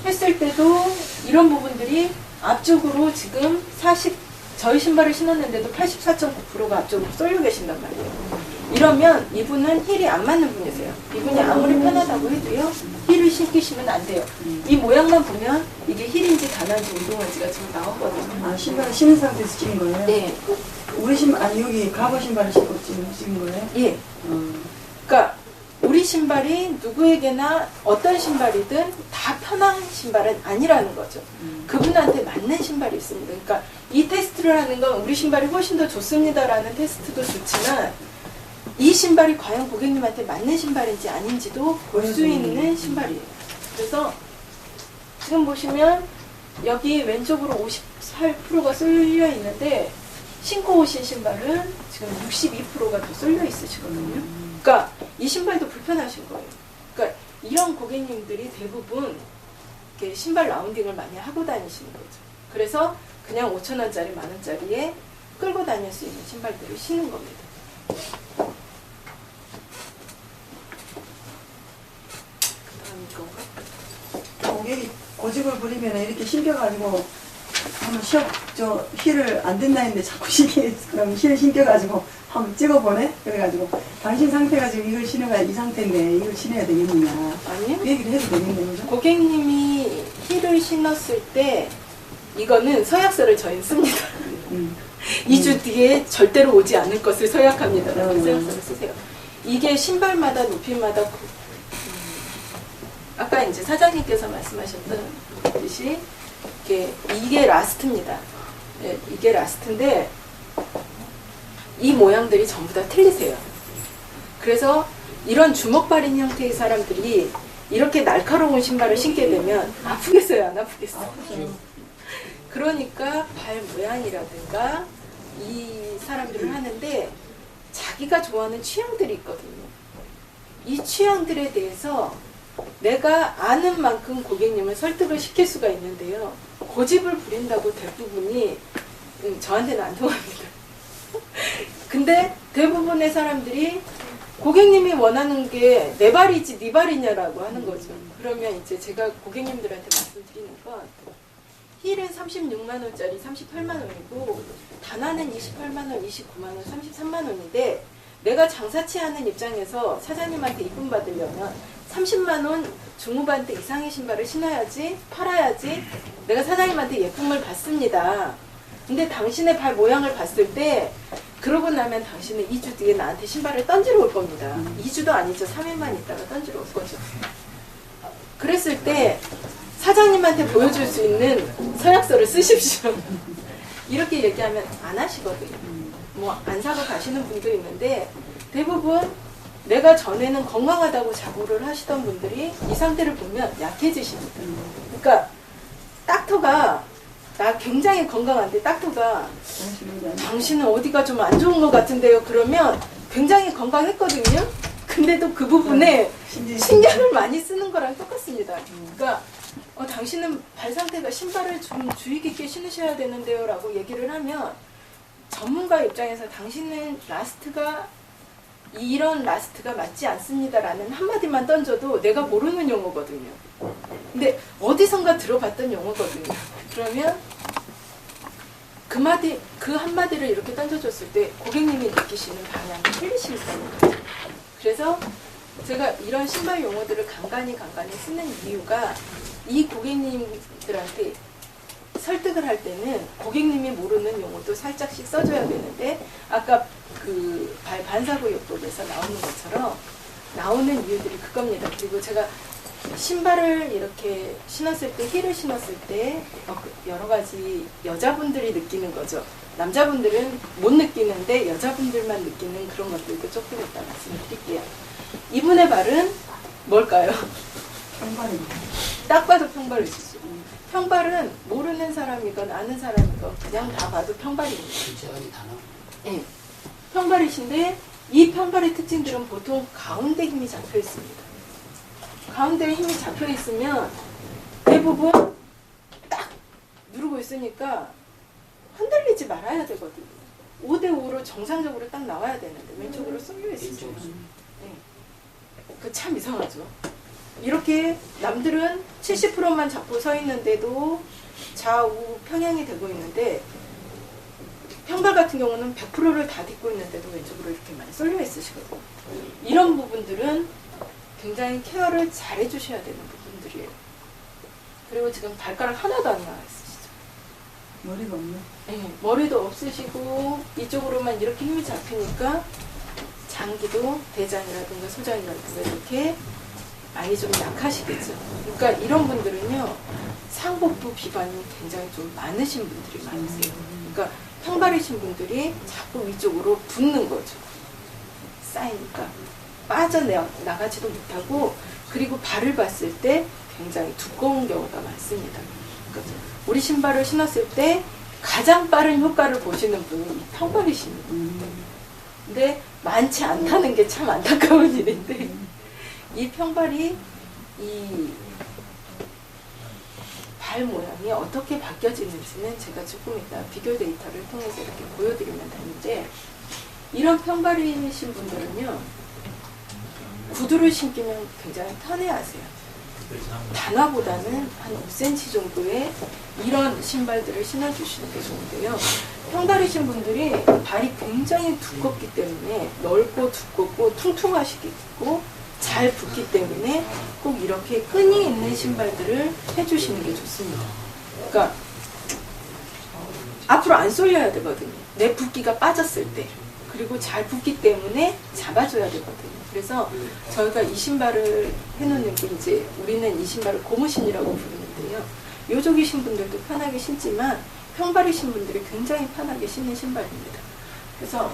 Speaker 8: 했을 때도 이런 부분들이 앞쪽으로 지금 저희 신발을 신었는데도 84.9%가 앞쪽으로 쏠려 계신단 말이에요. 이러면 이분은 힐이 안 맞는 분이세요. 이분이 아무리 편하다고 해도요, 힐을 신기시면 안 돼요. 이 모양만 보면 이게 힐인지 단한지 운동화인지가 지금 나왔거든요.
Speaker 4: 아, 신발을 신은 상태에서 찍은 거예요?
Speaker 8: 네.
Speaker 4: 우리 신발, 아니, 여기 가버 신발을 신고 찍은 거예요?
Speaker 8: 예. 그러니까 우리 신발이 누구에게나 어떤 신발이든 다 편한 신발은 아니라는 거죠. 그분한테 맞는 신발이 있습니다. 그러니까 이 테스트를 하는 건 우리 신발이 훨씬 더 좋습니다라는 테스트도 좋지만 이 신발이 과연 고객님한테 맞는 신발인지 아닌지도 볼 수 있는 신발이에요. 그래서 지금 보시면 여기 왼쪽으로 58%가 쏠려 있는데 신고 오신 신발은 지금 62%가 더 쏠려 있으시거든요. 그러니까 이 신발도 불편하신 거예요. 그러니까 이런 고객님들이 대부분 이렇게 신발 라운딩을 많이 하고 다니시는 거죠. 그래서 그냥 5,000원짜리, 10,000원짜리에 끌고 다닐 수 있는 신발들을 신는 겁니다. 그다음 이건가?
Speaker 4: 고객이 고집을 부리면 이렇게 신겨가지고 한번 저 힐을 안 된다 했는데 자꾸 신게 그럼 힐을 신겨가지고 한번 찍어보네? 그래가지고 당신 상태가 지금 이걸 신어야 이 상태인데 이걸 신어야 되겠느냐
Speaker 8: 아니요.
Speaker 4: 그 얘기를 해도 되겠네요. 그죠?
Speaker 8: 고객님이 힐을 신었을 때 이거는 서약서를 저희는 씁니다. 2주 뒤에 절대로 오지 않을 것을 서약합니다. 서약서를 쓰세요. 이게 신발마다 높이마다 아까 이제 사장님께서 말씀하셨던 듯이 이게 라스트입니다. 네, 이게 라스트인데 이 모양들이 전부 다 틀리세요. 그래서 이런 주먹발인 형태의 사람들이 이렇게 날카로운 신발을 신게 되면 아프겠어요, 안 아프겠어요? 그러니까 발 모양이라든가 이 사람들을 하는데 자기가 좋아하는 취향들이 있거든요. 이 취향들에 대해서 내가 아는 만큼 고객님을 설득을 시킬 수가 있는데요. 고집을 부린다고 대부분이 저한테는 안 통합니다. 근데 대부분의 사람들이 고객님이 원하는 게 내 발이지 네 발이냐라고 하는 거죠. 그러면 이제 제가 고객님들한테 말씀드리는 건 힐은 36만 원짜리 38만 원이고 단화는 28만 원, 29만 원, 33만 원인데 내가 장사치 하는 입장에서 사장님한테 이쁨 받으려면 30만 원 중후반대 이상의 신발을 신어야지 팔아야지 내가 사장님한테 예쁨을 받습니다. 근데 당신의 발 모양을 봤을 때 그러고 나면 당신은 2주 뒤에 나한테 신발을 던지러 올 겁니다. 2주도 아니죠. 3일만 있다가 던지러 올 거죠. 그랬을 때 사장님한테 보여줄 수 있는 서약서를 쓰십시오. 이렇게 얘기하면 안 하시거든요. 뭐 안 사고 가시는 분도 있는데 대부분 내가 전에는 건강하다고 자부를 하시던 분들이 이 상태를 보면 약해지십니다. 그러니까 닥터가 나 굉장히 건강한데 닥터가 당신은 어디가 좀 안 좋은 것 같은데요. 그러면 굉장히 건강했거든요. 근데도 그 부분에 신경을 많이 쓰는 거랑 똑같습니다. 그러니까 당신은 발 상태가 신발을 좀 주의 깊게 신으셔야 되는데요 라고 얘기를 하면 전문가 입장에서 당신은 라스트가 이런 라스트가 맞지 않습니다 라는 한마디만 던져도 내가 모르는 용어거든요. 근데 어디선가 들어봤던 용어거든요. 그러면 그 한마디를 이렇게 던져줬을 때 고객님이 느끼시는 방향이 틀리시다는 거죠. 그래서 제가 이런 신발 용어들을 간간히 쓰는 이유가 이 고객님들한테 설득을 할 때는 고객님이 모르는 용어도 살짝씩 써줘야 되는데 아까 그 발 반사구요법에서 나오는 것처럼 나오는 이유들이 그겁니다. 그리고 제가 신발을 이렇게 신었을 때 힐을 신었을 때 여러 가지 여자분들이 느끼는 거죠. 남자분들은 못 느끼는데 여자분들만 느끼는 그런 것들도 조금 이따 말씀을 드릴게요. 이분의 발은 뭘까요?
Speaker 4: 평발입니다.
Speaker 8: 딱 봐도 평발이시죠. 평발은 모르는 사람이건 아는 사람이건 그냥 다 봐도 평발입니다.
Speaker 3: 전체적인 단어.
Speaker 8: 네. 평발이신데 이 평발의 특징들은 보통 가운데 힘이 잡혀 있습니다. 가운데에 힘이 잡혀 있으면 대부분 딱 누르고 있으니까 흔들리지 말아야 되거든요. 5대5로 정상적으로 딱 나와야 되는데 왼쪽으로 쏠려 있어요. 네. 그 참 이상하죠. 이렇게 남들은 70%만 잡고 서 있는데도 좌우 평행이 되고 있는데 신발 같은 경우는 100%를 다 딛고 있는데도 왼쪽으로 이렇게 많이 쏠려 있으시거든요. 이런 부분들은 굉장히 케어를 잘 해주셔야 되는 부분들이에요. 그리고 지금 발가락 하나도 안 나와 있으시죠?
Speaker 4: 머리가 없네.
Speaker 8: 네, 머리도 없으시고 이쪽으로만 이렇게 힘이 잡히니까 장기도 대장이라든가 소장이라든가 이렇게 많이 좀 약하시겠죠. 그러니까 이런 분들은요, 상복부 비반이 굉장히 좀 많으신 분들이 많으세요. 그러니까 평발이신 분들이 자꾸 위쪽으로 붓는 거죠. 쌓이니까 빠져나가지도 못하고, 그리고 발을 봤을 때 굉장히 두꺼운 경우가 많습니다. 그러니까 우리 신발을 신었을 때 가장 빠른 효과를 보시는 분이 이 평발이십니다. 근데 많지 않다는 게 참 안타까운 일인데, 이 평발이 이 발 모양이 어떻게 바뀌어지는지는 제가 조금 이따 비교 데이터를 통해서 이렇게 보여드리면 되는데, 이런 평발이신 분들은요, 구두를 신기면 굉장히 편해하세요. 단화보다는 한 5cm 정도의 이런 신발들을 신어주시는 게 좋은데요. 평발이신 분들이 발이 굉장히 두껍기 때문에, 넓고 두껍고 퉁퉁하시겠고 잘 붙기 때문에 꼭 이렇게 끈이 있는 신발들을 해주시는 게 좋습니다. 그러니까 앞으로 안 쏠려야 되거든요. 내 붓기가 빠졌을 때. 그리고 잘 붙기 때문에 잡아줘야 되거든요. 그래서 저희가 이 신발을 해놓는 게, 이제 우리는 이 신발을 고무신이라고 부르는데요. 요족이신 분들도 편하게 신지만 평발이신 분들이 굉장히 편하게 신는 신발입니다. 그래서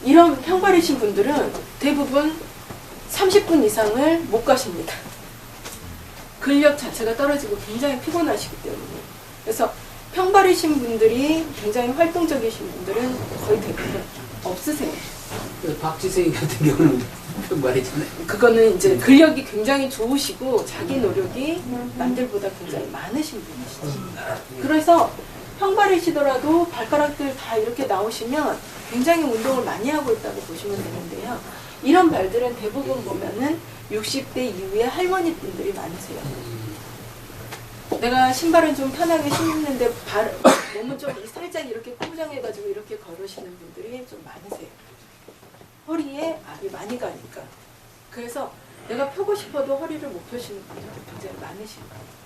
Speaker 8: 이런 평발이신 분들은 대부분 30분 이상을 못 가십니다. 근력 자체가 떨어지고 굉장히 피곤하시기 때문에. 그래서 평발이신 분들이 굉장히 활동적이신 분들은 거의 대부분 없으세요.
Speaker 3: 박지성이 같은 경우는 평발이잖아요.
Speaker 8: 그거는 이제 근력이 굉장히 좋으시고 자기 노력이 남들보다 굉장히 많으신 분이시죠. 그래서 평발이시더라도 발가락들 다 이렇게 나오시면 굉장히 운동을 많이 하고 있다고 보시면 되는데요. 이런 발들은 대부분 보면은 60대 이후에 할머니 분들이 많으세요. 내가 신발은 좀 편하게 신는데 몸은 좀 살짝 이렇게 꼬부장해가지고 이렇게 걸으시는 분들이 좀 많으세요. 허리에 압이 많이 가니까. 그래서 내가 펴고 싶어도 허리를 못 펴시는 분들이 굉장히 많으신 거예요.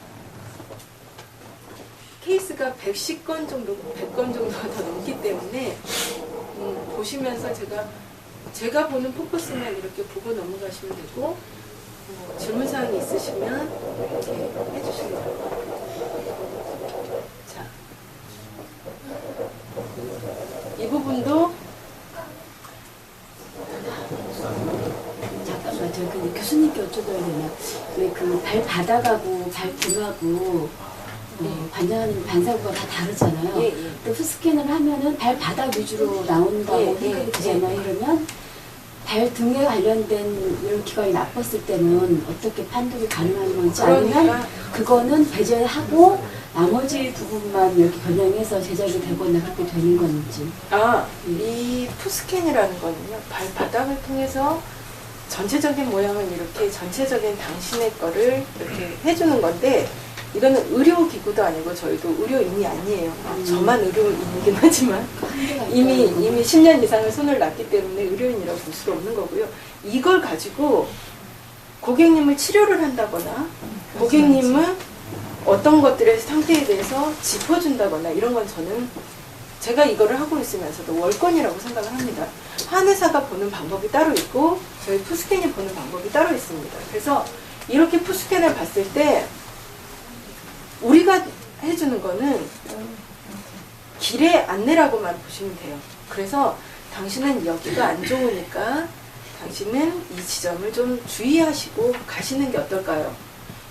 Speaker 8: 케이스가 110건 정도, 100건 정도가 더 넘기 때문에 보시면서 제가 보는 포커스만 이렇게 보고 넘어가시면 되고, 질문사항이 있으시면 이렇게 해주시면 돼요. 자, 이 부분도
Speaker 5: 잠깐만, 저 근데 교수님께 여쭤봐야 되나? 왜 그 발바닥하고 발등하고 관장하는 반사구가 다 다르잖아요.
Speaker 8: 예, 예.
Speaker 5: 또 푸스캔을 하면은 발바닥 위주로 나온다고
Speaker 8: 예,
Speaker 5: 생각이
Speaker 8: 예,
Speaker 5: 되잖아요.
Speaker 8: 예.
Speaker 5: 그러면 발등에 관련된 이런 기관이 나빴을 때는 어떻게 판독이 가능한 건지, 아니면 그거는 배제하고 나머지 부분만 이렇게 변형해서 제작이 되거나 그렇게 되는 건지.
Speaker 8: 이 푸스캔이라는 거는요, 발바닥을 통해서 전체적인 모양을 이렇게 전체적인 당신의 거를 이렇게 해주는 건데, 이거는 의료기구도 아니고 저희도 의료인이 아니에요. 저만 의료인이긴 하지만 이미 10년 이상을 손을 놨기 때문에 의료인이라고 볼 수가 없는 거고요. 이걸 가지고 고객님을 치료를 한다거나 고객님은 어떤 것들의 상태에 대해서 짚어준다거나 이런 건 저는 제가 이거를 하고 있으면서도 월권이라고 생각을 합니다. 한의사가 보는 방법이 따로 있고 저희 푸스캔이 보는 방법이 따로 있습니다. 그래서 이렇게 푸스캔을 봤을 때 우리가 해주는 거는 길의 안내라고만 보시면 돼요. 그래서 당신은 여기가 안 좋으니까 당신은 이 지점을 좀 주의하시고 가시는 게 어떨까요?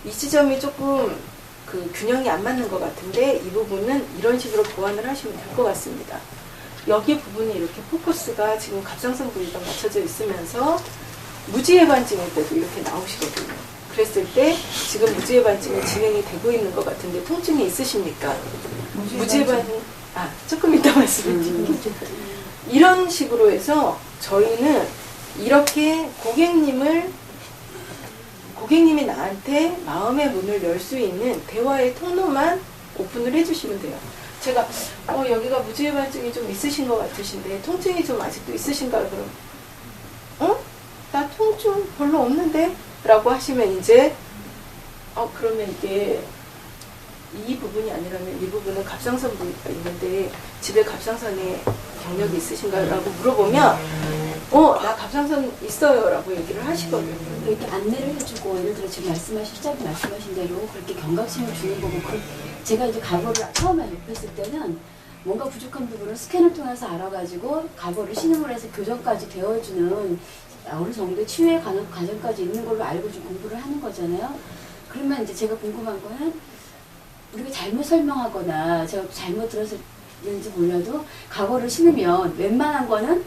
Speaker 8: 이 지점이 조금 그 균형이 안 맞는 것 같은데 이 부분은 이런 식으로 보완을 하시면 될 것 같습니다. 여기 부분이 이렇게 포커스가 지금 갑상선 부위가 맞춰져 있으면서 무지해반증일 때도 이렇게 나오시거든요. 그랬을 때 지금 무지해반증이 진행이 되고 있는 것 같은데 통증이 있으십니까? 무지해반증 조금 이따 말씀드릴게요. 이런 식으로 해서 저희는 이렇게 고객님이 나한테 마음의 문을 열 수 있는 대화의 통로만 오픈을 해주시면 돼요. 제가 여기가 무지해발증이 좀 있으신 것 같으신데 통증이 좀 아직도 있으신가요? 그럼 나 통증 별로 없는데? 라고 하시면 이제 그러면 이게 이 부분이 아니라면 이 부분은 갑상선 부위가 있는데 집에 갑상선에 경력이 있으신가요? 라고 물어보면 나 갑상선 있어요 라고 얘기를 하시거든요.
Speaker 5: 이렇게 안내를 해주고 예를 들어 지금 시작에 말씀하신 대로 그렇게 경각심을 주는 거고 제가 이제 과거를 처음에 접했을 때는 뭔가 부족한 부분을 스캔을 통해서 알아가지고 과거를 신음을 해서 교정까지 되어주는 어느 정도의 치유의 과정까지 있는 걸로 알고 좀 공부를 하는 거잖아요. 그러면 이제 제가 궁금한 거는 우리가 잘못 설명하거나 제가 잘못 들었을지 몰라도 과거를 신으면 웬만한 거는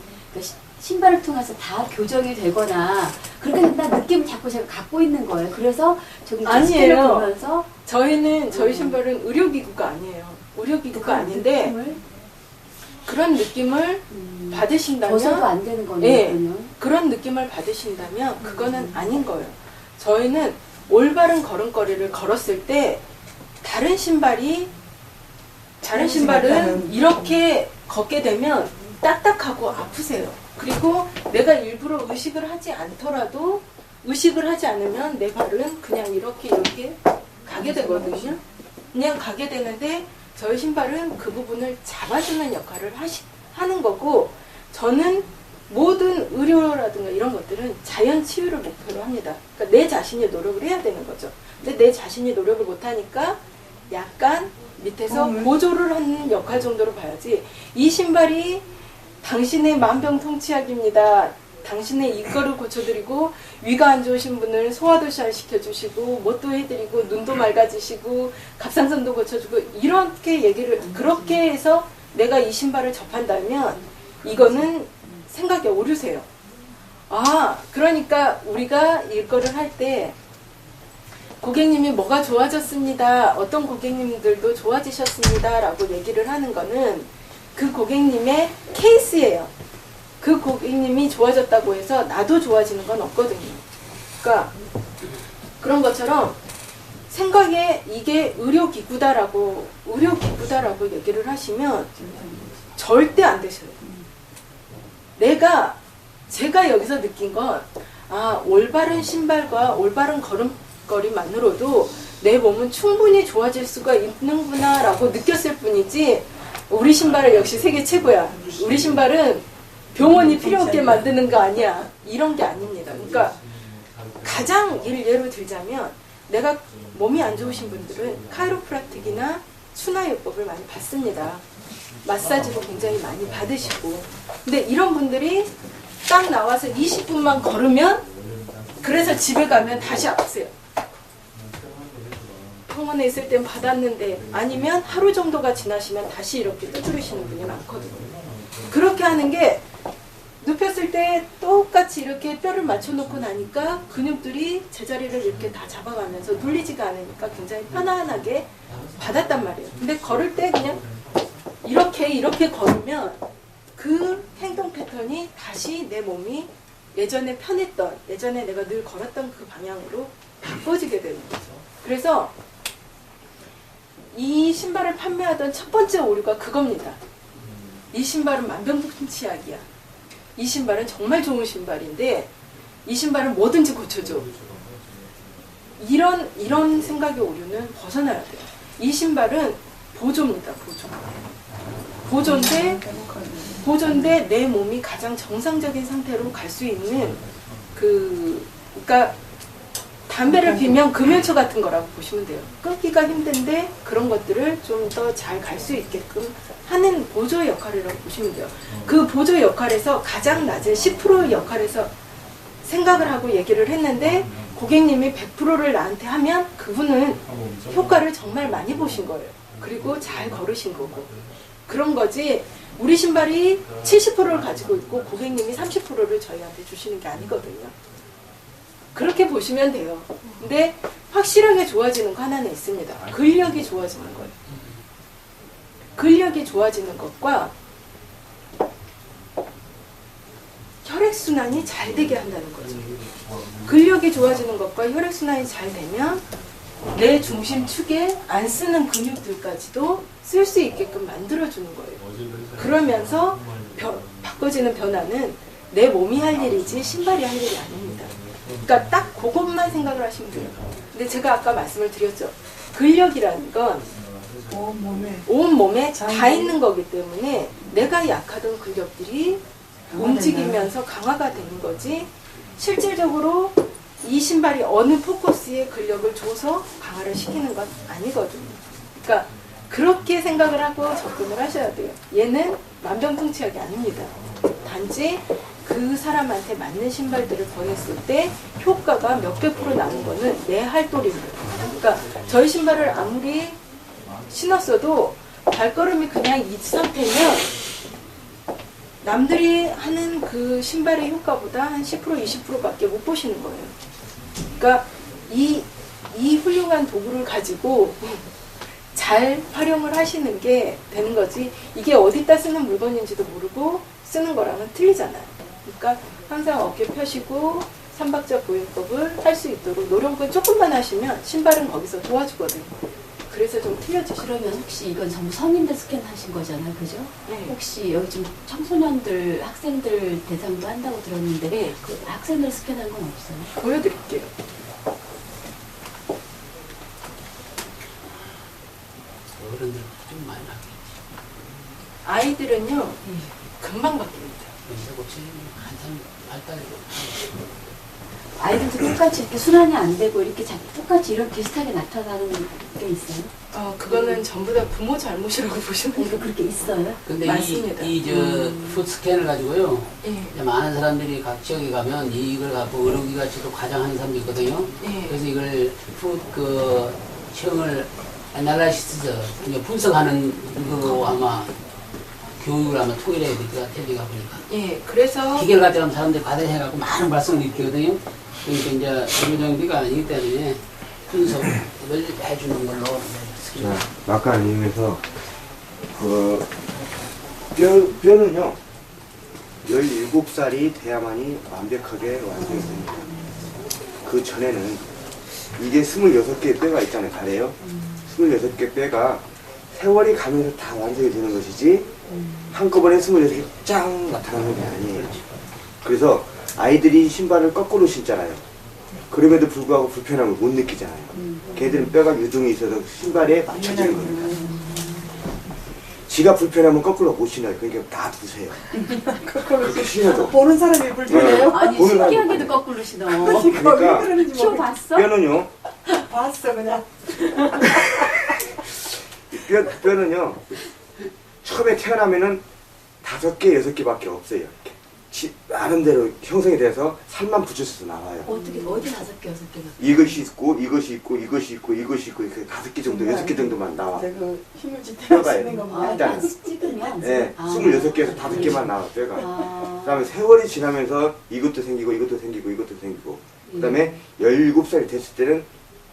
Speaker 5: 신발을 통해서 다 교정이 되거나 그렇게 된다는 느낌을 자꾸 제가 갖고 있는 거예요. 그래서 저기 스캔을 보면서
Speaker 8: 저희 신발은 의료기구가 아니에요. 의료기구가 아닌데
Speaker 5: 느낌을,
Speaker 8: 그런 느낌을 받으신다면
Speaker 5: 벗어도 안 되는 거네요.
Speaker 8: 그런 느낌을 받으신다면 그거는 아닌 거예요. 저희는 올바른 걸음걸이를 걸었을 때 다른 신발은 이렇게 걷게 되면 딱딱하고 아프세요. 그리고 내가 일부러 의식을 하지 않더라도 의식을 하지 않으면 내 발은 그냥 이렇게 가게 되거든요. 그냥 가게 되는데 저희 신발은 그 부분을 잡아주는 역할을 하는 거고 저는 모든 의료라든가 이런 것들은 자연 치유를 목표로 합니다. 그러니까 내 자신이 노력을 해야 되는 거죠. 근데 내 자신이 노력을 못하니까 약간 밑에서 보조를 하는 역할 정도로 봐야지 이 신발이 당신의 만병통치약입니다. 당신의 이거를 고쳐드리고 위가 안 좋으신 분을 소화도 잘 시켜주시고 뭣도 해드리고 눈도 맑아지시고 갑상선도 고쳐주고 이렇게 얘기를 그렇게 해서 내가 이 신발을 접한다면 이거는 생각이 오류세요. 그러니까 우리가 이거를 할 때 고객님이 뭐가 좋아졌습니다. 어떤 고객님들도 좋아지셨습니다. 라고 얘기를 하는 거는 그 고객님의 케이스예요. 그 고객님이 좋아졌다고 해서 나도 좋아지는 건 없거든요. 그러니까 그런 것처럼 생각에 이게 의료기구다라고 얘기를 하시면 절대 안 되셔요. 제가 여기서 느낀 건 올바른 신발과 올바른 걸음걸이만으로도 내 몸은 충분히 좋아질 수가 있는구나 라고 느꼈을 뿐이지 우리 신발은 역시 세계 최고야. 우리 신발은 병원이 필요 없게 만드는 거 아니야. 이런 게 아닙니다. 그러니까 가장 예로 들자면 내가 몸이 안 좋으신 분들은 카이로프라틱이나 추나요법을 많이 받습니다. 마사지도 굉장히 많이 받으시고 근데 이런 분들이 딱 나와서 20분만 걸으면 그래서 집에 가면 다시 아프세요. 병원에 있을 땐 받았는데 아니면 하루 정도가 지나시면 다시 이렇게 두드리시는 분이 많거든요. 그렇게 하는 게 눕혔을 때 똑같이 이렇게 뼈를 맞춰놓고 나니까 근육들이 제자리를 이렇게 다 잡아가면서 눌리지가 않으니까 굉장히 편안하게 받았단 말이에요. 근데 걸을 때 그냥 이렇게 걸으면 그 행동 패턴이 다시 내 몸이 예전에 편했던 예전에 내가 늘 걸었던 그 방향으로 바꿔지게 되는 거죠. 그래서 이 신발을 판매하던 첫 번째 오류가 그겁니다. 이 신발은 만병통치약이야. 이 신발은 정말 좋은 신발인데 이 신발은 뭐든지 고쳐줘. 이런 생각의 오류는 벗어나야 돼요. 이 신발은 보조입니다. 보조인데 내 몸이 가장 정상적인 상태로 갈 수 있는 그러니까 담배를 피면 금연초 같은 거라고 보시면 돼요. 끊기가 힘든데 그런 것들을 좀 더 잘 갈 수 있게끔 하는 보조 역할이라고 보시면 돼요. 그 보조 역할에서 가장 낮은 10% 역할에서 생각을 하고 얘기를 했는데 고객님이 100%를 나한테 하면 그분은 효과를 정말 많이 보신 거예요. 그리고 잘 걸으신 거고 그런 거지 우리 신발이 70%를 가지고 있고 고객님이 30%를 저희한테 주시는 게 아니거든요. 그렇게 보시면 돼요. 근데 확실하게 좋아지는 거 하나는 있습니다. 근력이 좋아지는 거예요. 근력이 좋아지는 것과 혈액순환이 잘 되게 한다는 거죠. 근력이 좋아지는 것과 혈액순환이 잘 되면 내 중심축에 안 쓰는 근육들까지도 쓸 수 있게끔 만들어주는 거예요. 그러면서 바꿔지는 변화는 내 몸이 할 일이지 신발이 할 일이 아닙니다. 그러니까 딱 그것만 생각을 하시면 돼요. 근데 제가 아까 말씀을 드렸죠. 근력이라는 건 온 몸에 다 있는 거기 때문에 내가 약하던 근력들이 움직이면서 강화가 되는 거지, 실질적으로 이 신발이 어느 포커스에 근력을 줘서 강화를 시키는 건 아니거든요. 그러니까 그렇게 생각을 하고 접근을 하셔야 돼요. 얘는 만병통치약이 아닙니다. 단지 그 사람한테 맞는 신발들을 권했을 때 효과가 몇백 프로 나는 거는 내 할도리입니다. 그러니까 저희 신발을 아무리 신었어도 발걸음이 그냥 이 상태면 남들이 하는 그 신발의 효과보다 한 10% 20%밖에 못 보시는 거예요. 그러니까 이 훌륭한 도구를 가지고 잘 활용을 하시는 게 되는 거지, 이게 어디다 쓰는 물건인지도 모르고 쓰는 거랑은 틀리잖아요. 그러니까 항상 어깨 펴시고 삼박자 보행법을 할 수 있도록 노력을 조금만 하시면 신발은 거기서 도와주거든요. 그래서 좀 틀려지시죠.
Speaker 5: 그러면 혹시 이건 전부 성인들 스캔하신 거잖아요, 그죠?
Speaker 8: 네.
Speaker 5: 혹시 여기 지금 청소년들, 학생들 대상도 한다고 들었는데
Speaker 8: 네.
Speaker 5: 그 학생들 스캔한 건 없어요?
Speaker 8: 보여드릴게요.
Speaker 3: 어른들 좀 많이 나겠지.
Speaker 8: 아이들은요 금방 바뀝니다.
Speaker 3: 근데 혹시 한참 발달해도
Speaker 5: 아이들도 똑같이 이렇게 순환이 안 되고 이렇게 똑같이 이런 비슷하게 나타나는 게 있어요?
Speaker 8: 그거는 전부 다 부모 잘못이라고 보시면
Speaker 5: 이거
Speaker 8: 돼요.
Speaker 5: 그렇게 있어요?
Speaker 3: 근데
Speaker 8: 맞습니다.
Speaker 3: 이저 풋 스캔을 가지고요.
Speaker 8: 예.
Speaker 3: 이제 많은 사람들이 각 지역에 가면 이걸 갖고 의료기 가치도 과장하는 사람도 있거든요.
Speaker 8: 예.
Speaker 3: 그래서 이걸 풋 그 체형을 애널라이시스 이제 분석하는 거 아마 교육을 아마 통일해야 될 것 같아요. 제가 보니까.
Speaker 8: 예, 그래서
Speaker 3: 기계를 가져가면 사람들이 과대해갖고 많은 발성을 일으키거든요. 그러니까 이제 의료정비가 아니기 때문에 분석을 해주는 걸로.
Speaker 1: 자, 막간님에서 그 뼈는요 17살이 돼야만이 완벽하게 완성이 됩니다. 그 전에는 이게 26개의 뼈가 있잖아요, 가래요. 26개 뼈가 세월이 가면서 다 완성이 되는 것이지 한꺼번에 26개 짱 나타나는 게 아니에요. 그래서 아이들이 신발을 거꾸로 신잖아요. 그럼에도 불구하고 불편함을 못 느끼잖아요. 걔들은 뼈가 유동이 있어서 신발에 맞춰지는 겁니다. 지가 불편하면 거꾸로 못 신어요. 그러니까 다 두세요. 그렇게 신어도.
Speaker 4: 보는 사람이 불편해요?
Speaker 5: 아니
Speaker 1: 보는
Speaker 5: 신기하게도 거꾸로 신어.
Speaker 1: 그러니까
Speaker 4: 왜 그러는지
Speaker 5: 키워
Speaker 4: 모르겠어.
Speaker 5: 봤어?
Speaker 1: 뼈는요,
Speaker 4: 봤어 그냥.
Speaker 1: 뼈는요, 처음에 태어나면은 5개, 6개밖에 없어요. 이렇게. 나름대로 형성이 돼서 살만 붙여서 나와요.
Speaker 5: 어떻게 어디 5개 6개가?
Speaker 1: 이것이 있고, 이것이 있고, 이것이 있고, 이것이 있고, 이렇게 5개 정도, 6개 정도만 나와.
Speaker 4: 그 힘을 지탱할 수
Speaker 1: 뼈가요.
Speaker 4: 있는
Speaker 5: 아,
Speaker 4: 겁니다.
Speaker 1: 일단.
Speaker 5: 찍으면?
Speaker 1: 네,
Speaker 5: 아.
Speaker 1: 26개에서 5개만 나와, 뼈가.
Speaker 5: 아.
Speaker 1: 그 다음에 세월이 지나면서 이것도 생기고, 이것도 생기고, 이것도 생기고. 그 다음에 17살이 됐을 때는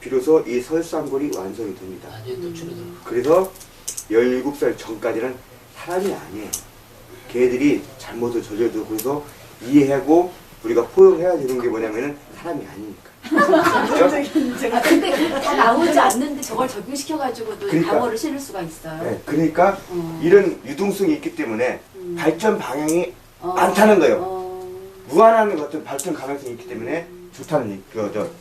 Speaker 1: 비로소 이 설상골이 완성이 됩니다.
Speaker 3: 나중에 또 줄어들고.
Speaker 1: 그래서 17살 전까지는 사람이 아니에요. 걔들이 잘못을 저질러도 그래서 이해하고 우리가 포용해야 되는 게 뭐냐면은 사람이 아니니까. 그렇죠?
Speaker 5: 아 근데 그게 다 나오지 않는데 저걸 적용시켜가지고도
Speaker 1: 그러니까.
Speaker 5: 방어를 실을 수가 있어요.
Speaker 1: 네, 그러니까 이런 유동성이 있기 때문에 발전 방향이 많다는 거예요. 무한한 어떤 발전 가능성이 있기 때문에 좋다는 얘기,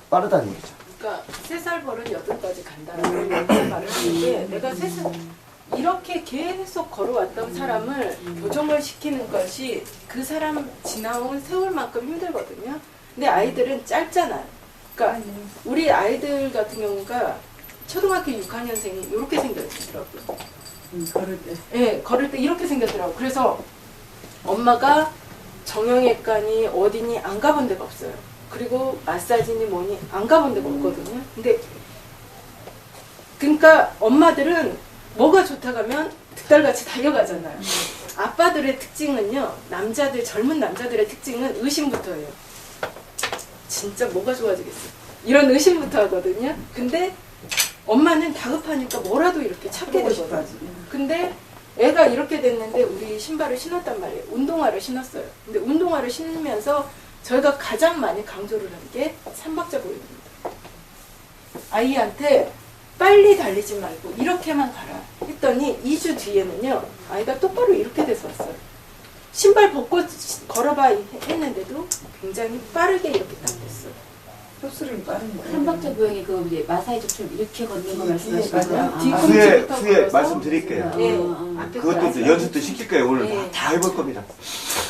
Speaker 1: 빠르다는 얘기죠.
Speaker 8: 그러니까 3살 벌은 8까지 간다는 말을 하는데, 내가 3살 이렇게 계속 걸어왔던 사람을 교정을 시키는 것이 그 사람 지나온 세월만큼 힘들거든요. 근데 아이들은 짧잖아요. 그러니까 우리 아이들 같은 경우가 초등학교 6학년생이 이렇게 생겼더라고요.
Speaker 4: 걸을 때.
Speaker 8: 예, 걸을 때 이렇게 생겼더라고요. 그래서 엄마가 정형외과니 어디니 안 가본 데가 없어요. 그리고 마사지니 뭐니 안 가본 데가 없거든요. 근데 그러니까 엄마들은 뭐가 좋다 가면 득달같이 달려가잖아요. 아빠들의 특징은요, 남자들, 젊은 남자들의 특징은 의심부터예요. 진짜 뭐가 좋아지겠어요? 이런 의심부터 하거든요. 근데 엄마는 다급하니까 뭐라도 이렇게 찾게 되거든요. 근데 애가 이렇게 됐는데 우리 신발을 신었단 말이에요. 운동화를 신었어요. 근데 운동화를 신으면서 저희가 가장 많이 강조를 한 게 삼박자 보행입니다. 아이한테 빨리 달리지 말고 이렇게만 가라 했더니 2주 뒤에는요 아이가 똑바로 이렇게 돼서 왔어요. 신발 벗고 걸어봐 했는데도 굉장히 빠르게 이렇게 딱 됐어요.
Speaker 4: 흡수력이 빠르니까.
Speaker 5: 삼박자 보행이 그 이제 마사이족처럼 이렇게 걷는 거 말씀하시는
Speaker 4: 맞아요.
Speaker 5: 거예요?
Speaker 1: 후에 말씀드릴게요.
Speaker 8: 예,
Speaker 5: 앞에까지.
Speaker 1: 그것도 이제 연습도 시킬 거예요. 오늘
Speaker 8: 네.
Speaker 1: 다 해볼 겁니다.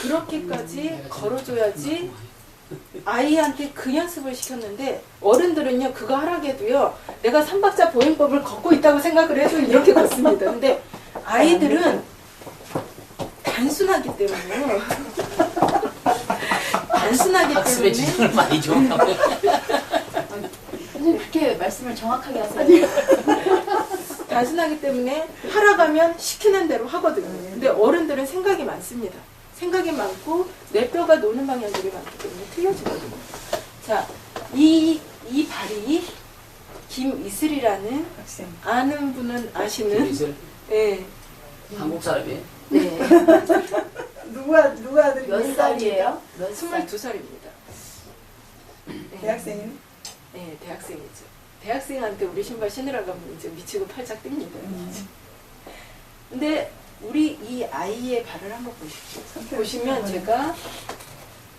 Speaker 8: 그렇게까지 걸어줘야지 아이한테 그 연습을 시켰는데 어른들은요 그거 하라고 해도요 내가 삼박자 보행법을 걷고 있다고 생각을 해도 이렇게 걷습니다. 근데 아이들은 단순하기 때문에요. 단순하기
Speaker 3: 학습의
Speaker 8: 때문에
Speaker 3: 지능을 많이 줘.
Speaker 5: 선생님 그렇게 말씀을 정확하게 하세요.
Speaker 8: 단순하기 때문에 하라고 하면 시키는 대로 하거든요. 근데 어른들은 생각이 많습니다. 생각이 많고 뇌뼈가 노는 방향들이 많기 때문에 틀려지거든요. 자, 이 발이 김이슬이라는
Speaker 4: 학생.
Speaker 8: 아는 분은 아시는
Speaker 3: 이슬
Speaker 8: 네.
Speaker 3: 한국 사람이에요.
Speaker 8: 네.
Speaker 4: 누가 아들이
Speaker 5: 몇 살이에요? 몇 살?
Speaker 8: 22살입니다.
Speaker 4: 대학생이네?
Speaker 8: 네, 대학생이죠. 대학생한테 우리 신발 신으라고 하면 이제 미치고 팔짝 뜁니다. 근데 우리 이 아이의 발을 한번 보십시오. 보시면 제가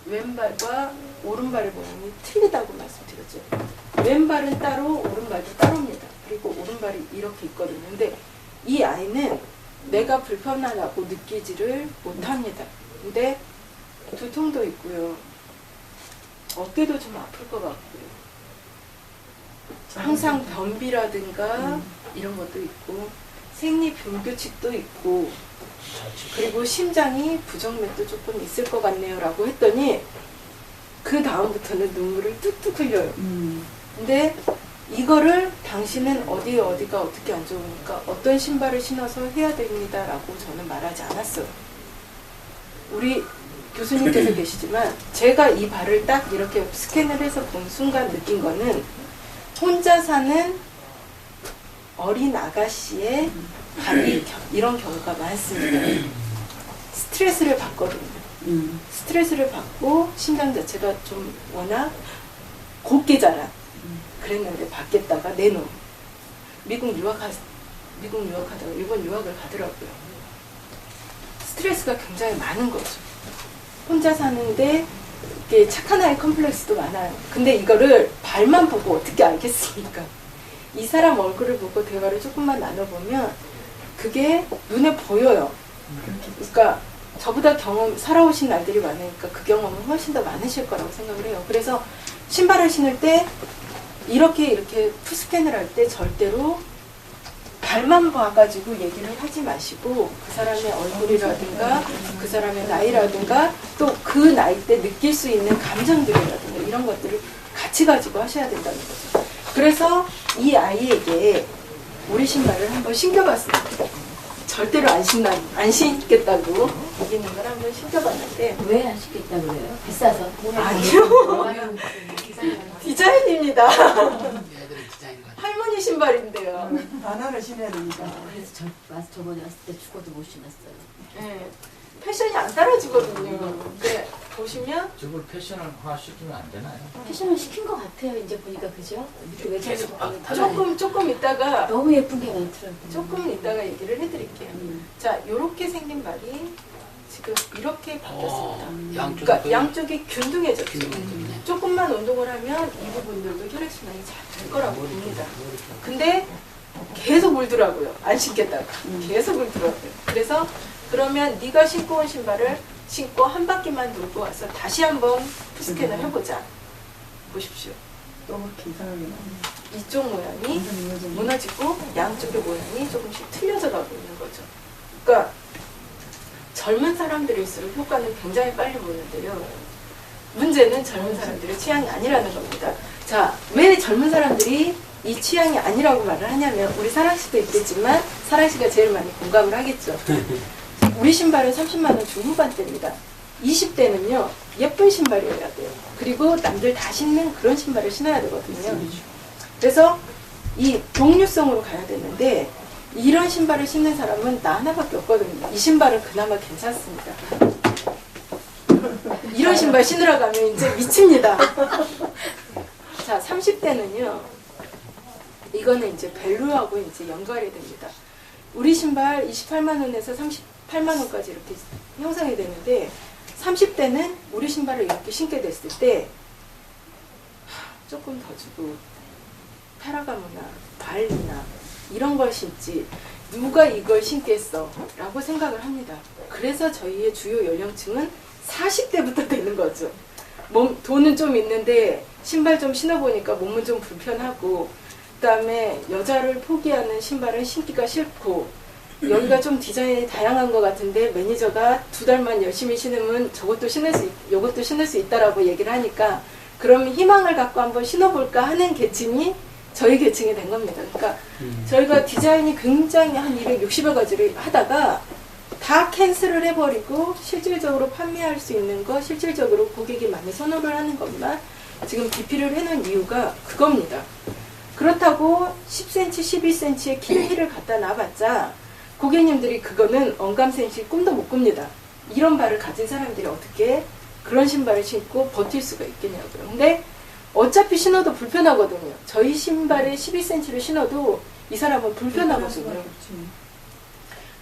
Speaker 8: 왼발과 오른발의 모양이 틀리다고 말씀드렸죠. 왼발은 따로 오른발도 따로입니다. 그리고 오른발이 이렇게 있거든요. 근데 이 아이는 내가 불편하다고 느끼지를 못합니다. 근데 두통도 있고요. 어깨도 좀 아플 것 같고요. 항상 변비라든가 이런 것도 있고 생리 불규칙도 있고 그리고 심장이 부정맥도 조금 있을 것 같네요 라고 했더니 그 다음부터는 눈물을 뚝뚝 흘려요. 근데 이거를 당신은 어디가 어떻게 안 좋으니까 어떤 신발을 신어서 해야 됩니다 라고 저는 말하지 않았어요. 우리 교수님께서 계시지만 제가 이 발을 딱 이렇게 스캔을 해서 본 순간 느낀 거는 혼자 사는 어린 아가씨의 발이 이런 경우가 많습니다. 스트레스를 받거든요. 스트레스를 받고 심장 자체가 좀 워낙 곱게 자란 그랬는데 받겠다가 내놓은 미국 유학하다가 일본 유학을 가더라고요. 스트레스가 굉장히 많은 거죠. 혼자 사는데 이게 착한 아이 컴플렉스도 많아요. 근데 이거를 발만 보고 어떻게 알겠습니까? 이 사람 얼굴을 보고 대화를 조금만 나눠보면 그게 눈에 보여요. 그러니까 저보다 살아오신 날들이 많으니까 그 경험은 훨씬 더 많으실 거라고 생각을 해요. 그래서 신발을 신을 때 이렇게 푸스캔을 할 때 절대로 발만 봐가지고 얘기를 하지 마시고 그 사람의 얼굴이라든가 그 사람의 나이라든가 또 그 나이 때 느낄 수 있는 감정들이라든가 이런 것들을 같이 가지고 하셔야 된다는 거죠. 그래서 이 아이에게 우리 신발을 한번 신겨봤습니다. 절대로 안 신겠다고 이기는 걸 한번 신겨봤는데
Speaker 5: 왜 안 시켰다 그래요? 비싸서?
Speaker 8: 아니요. 디자인입니다.
Speaker 3: 애들의 디자인 같아.
Speaker 8: 할머니 신발인데요.
Speaker 4: 반환을 신어야 되니까.
Speaker 5: 그래서 저번에 왔을 때 죽어도 못 신었어요.
Speaker 8: 네. 패션이 안 따라주거든요. 근데 보시면
Speaker 6: 저걸 패션화 시키면 안 되나요?
Speaker 5: 패션을 시킨 것 같아요. 이제 보니까 그죠? 밑에 외장도
Speaker 3: 계속 막
Speaker 8: 조금 있다가
Speaker 5: 너무 예쁜 게 많더라고요.
Speaker 8: 조금 이따가 얘기를 해드릴게요. 자, 요렇게 생긴 발이 지금 이렇게 바뀌었습니다.
Speaker 3: 양쪽
Speaker 8: 그러니까 양쪽이 균등해졌죠.
Speaker 3: 균등해졌네.
Speaker 8: 조금만 운동을 하면 이 부분들도 혈액순환이 잘 될 거라고 봅니다. 근데 계속 울더라고요. 안 신겠다고. 계속 울더라고요. 그래서 그러면 네가 신고 온 신발을 신고 한 바퀴만 돌고 와서 다시 한번 푸스캔을 해보자. 보십시오.
Speaker 4: 또 그렇게 이상하게 나오네.
Speaker 8: 이쪽 모양이
Speaker 4: 완전 무너졌네.
Speaker 8: 무너지고 양쪽의 모양이 조금씩 틀려져 가고 있는 거죠. 그러니까 젊은 사람들일수록 효과는 굉장히 빨리 보이는데요. 문제는 젊은 사람들의 취향이 아니라는 겁니다. 자, 왜 젊은 사람들이 이 취향이 아니라고 말을 하냐면 우리 사랑 씨도 있겠지만 사랑 씨가 제일 많이 공감을 하겠죠. 우리 신발은 30만 원 중후반대입니다. 20대는요 예쁜 신발이어야 돼요. 그리고 남들 다 신는 그런 신발을 신어야 되거든요. 그래서 이 동류성으로 가야 되는데 이런 신발을 신는 사람은 나 하나밖에 없거든요. 이 신발은 그나마 괜찮습니다. 이런 신발 신으러 가면 이제 미칩니다. 자, 30대는요 이거는 이제 밸류하고 이제 연결이 됩니다. 우리 신발 28만 원에서 38만 원까지 이렇게 형성이 되는데 30대는 우리 신발을 이렇게 신게 됐을 때 조금 더 주고 페라가모나 발리나 이런 걸 신지 누가 이걸 신겠어 라고 생각을 합니다. 그래서 저희의 주요 연령층은 40대부터 되는 거죠. 돈은 좀 있는데 신발 좀 신어보니까 몸은 좀 불편하고 그 다음에 여자를 포기하는 신발은 신기가 싫고 여기가 좀 디자인이 다양한 것 같은데 매니저가 2달만 열심히 신으면 이것도 신을 수 있다라고 얘기를 하니까 그럼 희망을 갖고 한번 신어볼까 하는 계층이 저희 계층이 된 겁니다. 그러니까 저희가 디자인이 굉장히 한 260여 가지를 하다가 다 캔슬을 해버리고 실질적으로 판매할 수 있는 거, 실질적으로 고객이 많이 선호를 하는 것만 지금 BP를 해놓은 이유가 그겁니다. 그렇다고 10cm, 12cm의 긴 힐을 갖다 놔봤자 고객님들이 그거는 언감생실 꿈도 못 꿉니다. 이런 발을 가진 사람들이 어떻게 그런 신발을 신고 버틸 수가 있겠냐고요. 근데 어차피 신어도 불편하거든요. 저희 신발에 12cm를 신어도 이 사람은 불편하거든요.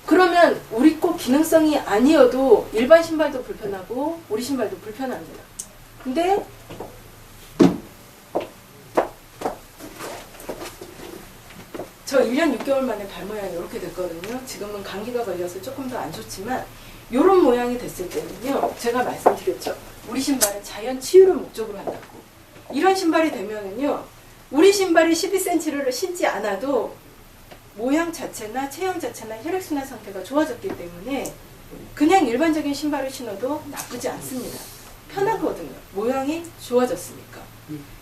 Speaker 8: 그러면 우리 꼭 기능성이 아니어도 일반 신발도 불편하고 우리 신발도 불편합니다. 근데 저 1년 6개월 만에 발 모양이 이렇게 됐거든요. 지금은 감기가 걸려서 조금 더 안 좋지만 이런 모양이 됐을 때는요. 제가 말씀드렸죠. 우리 신발은 자연 치유를 목적으로 한다고. 이런 신발이 되면은요. 우리 신발이 12cm를 신지 않아도 모양 자체나 체형 자체나 혈액순환 상태가 좋아졌기 때문에 그냥 일반적인 신발을 신어도 나쁘지 않습니다. 편하거든요. 모양이 좋아졌으니까.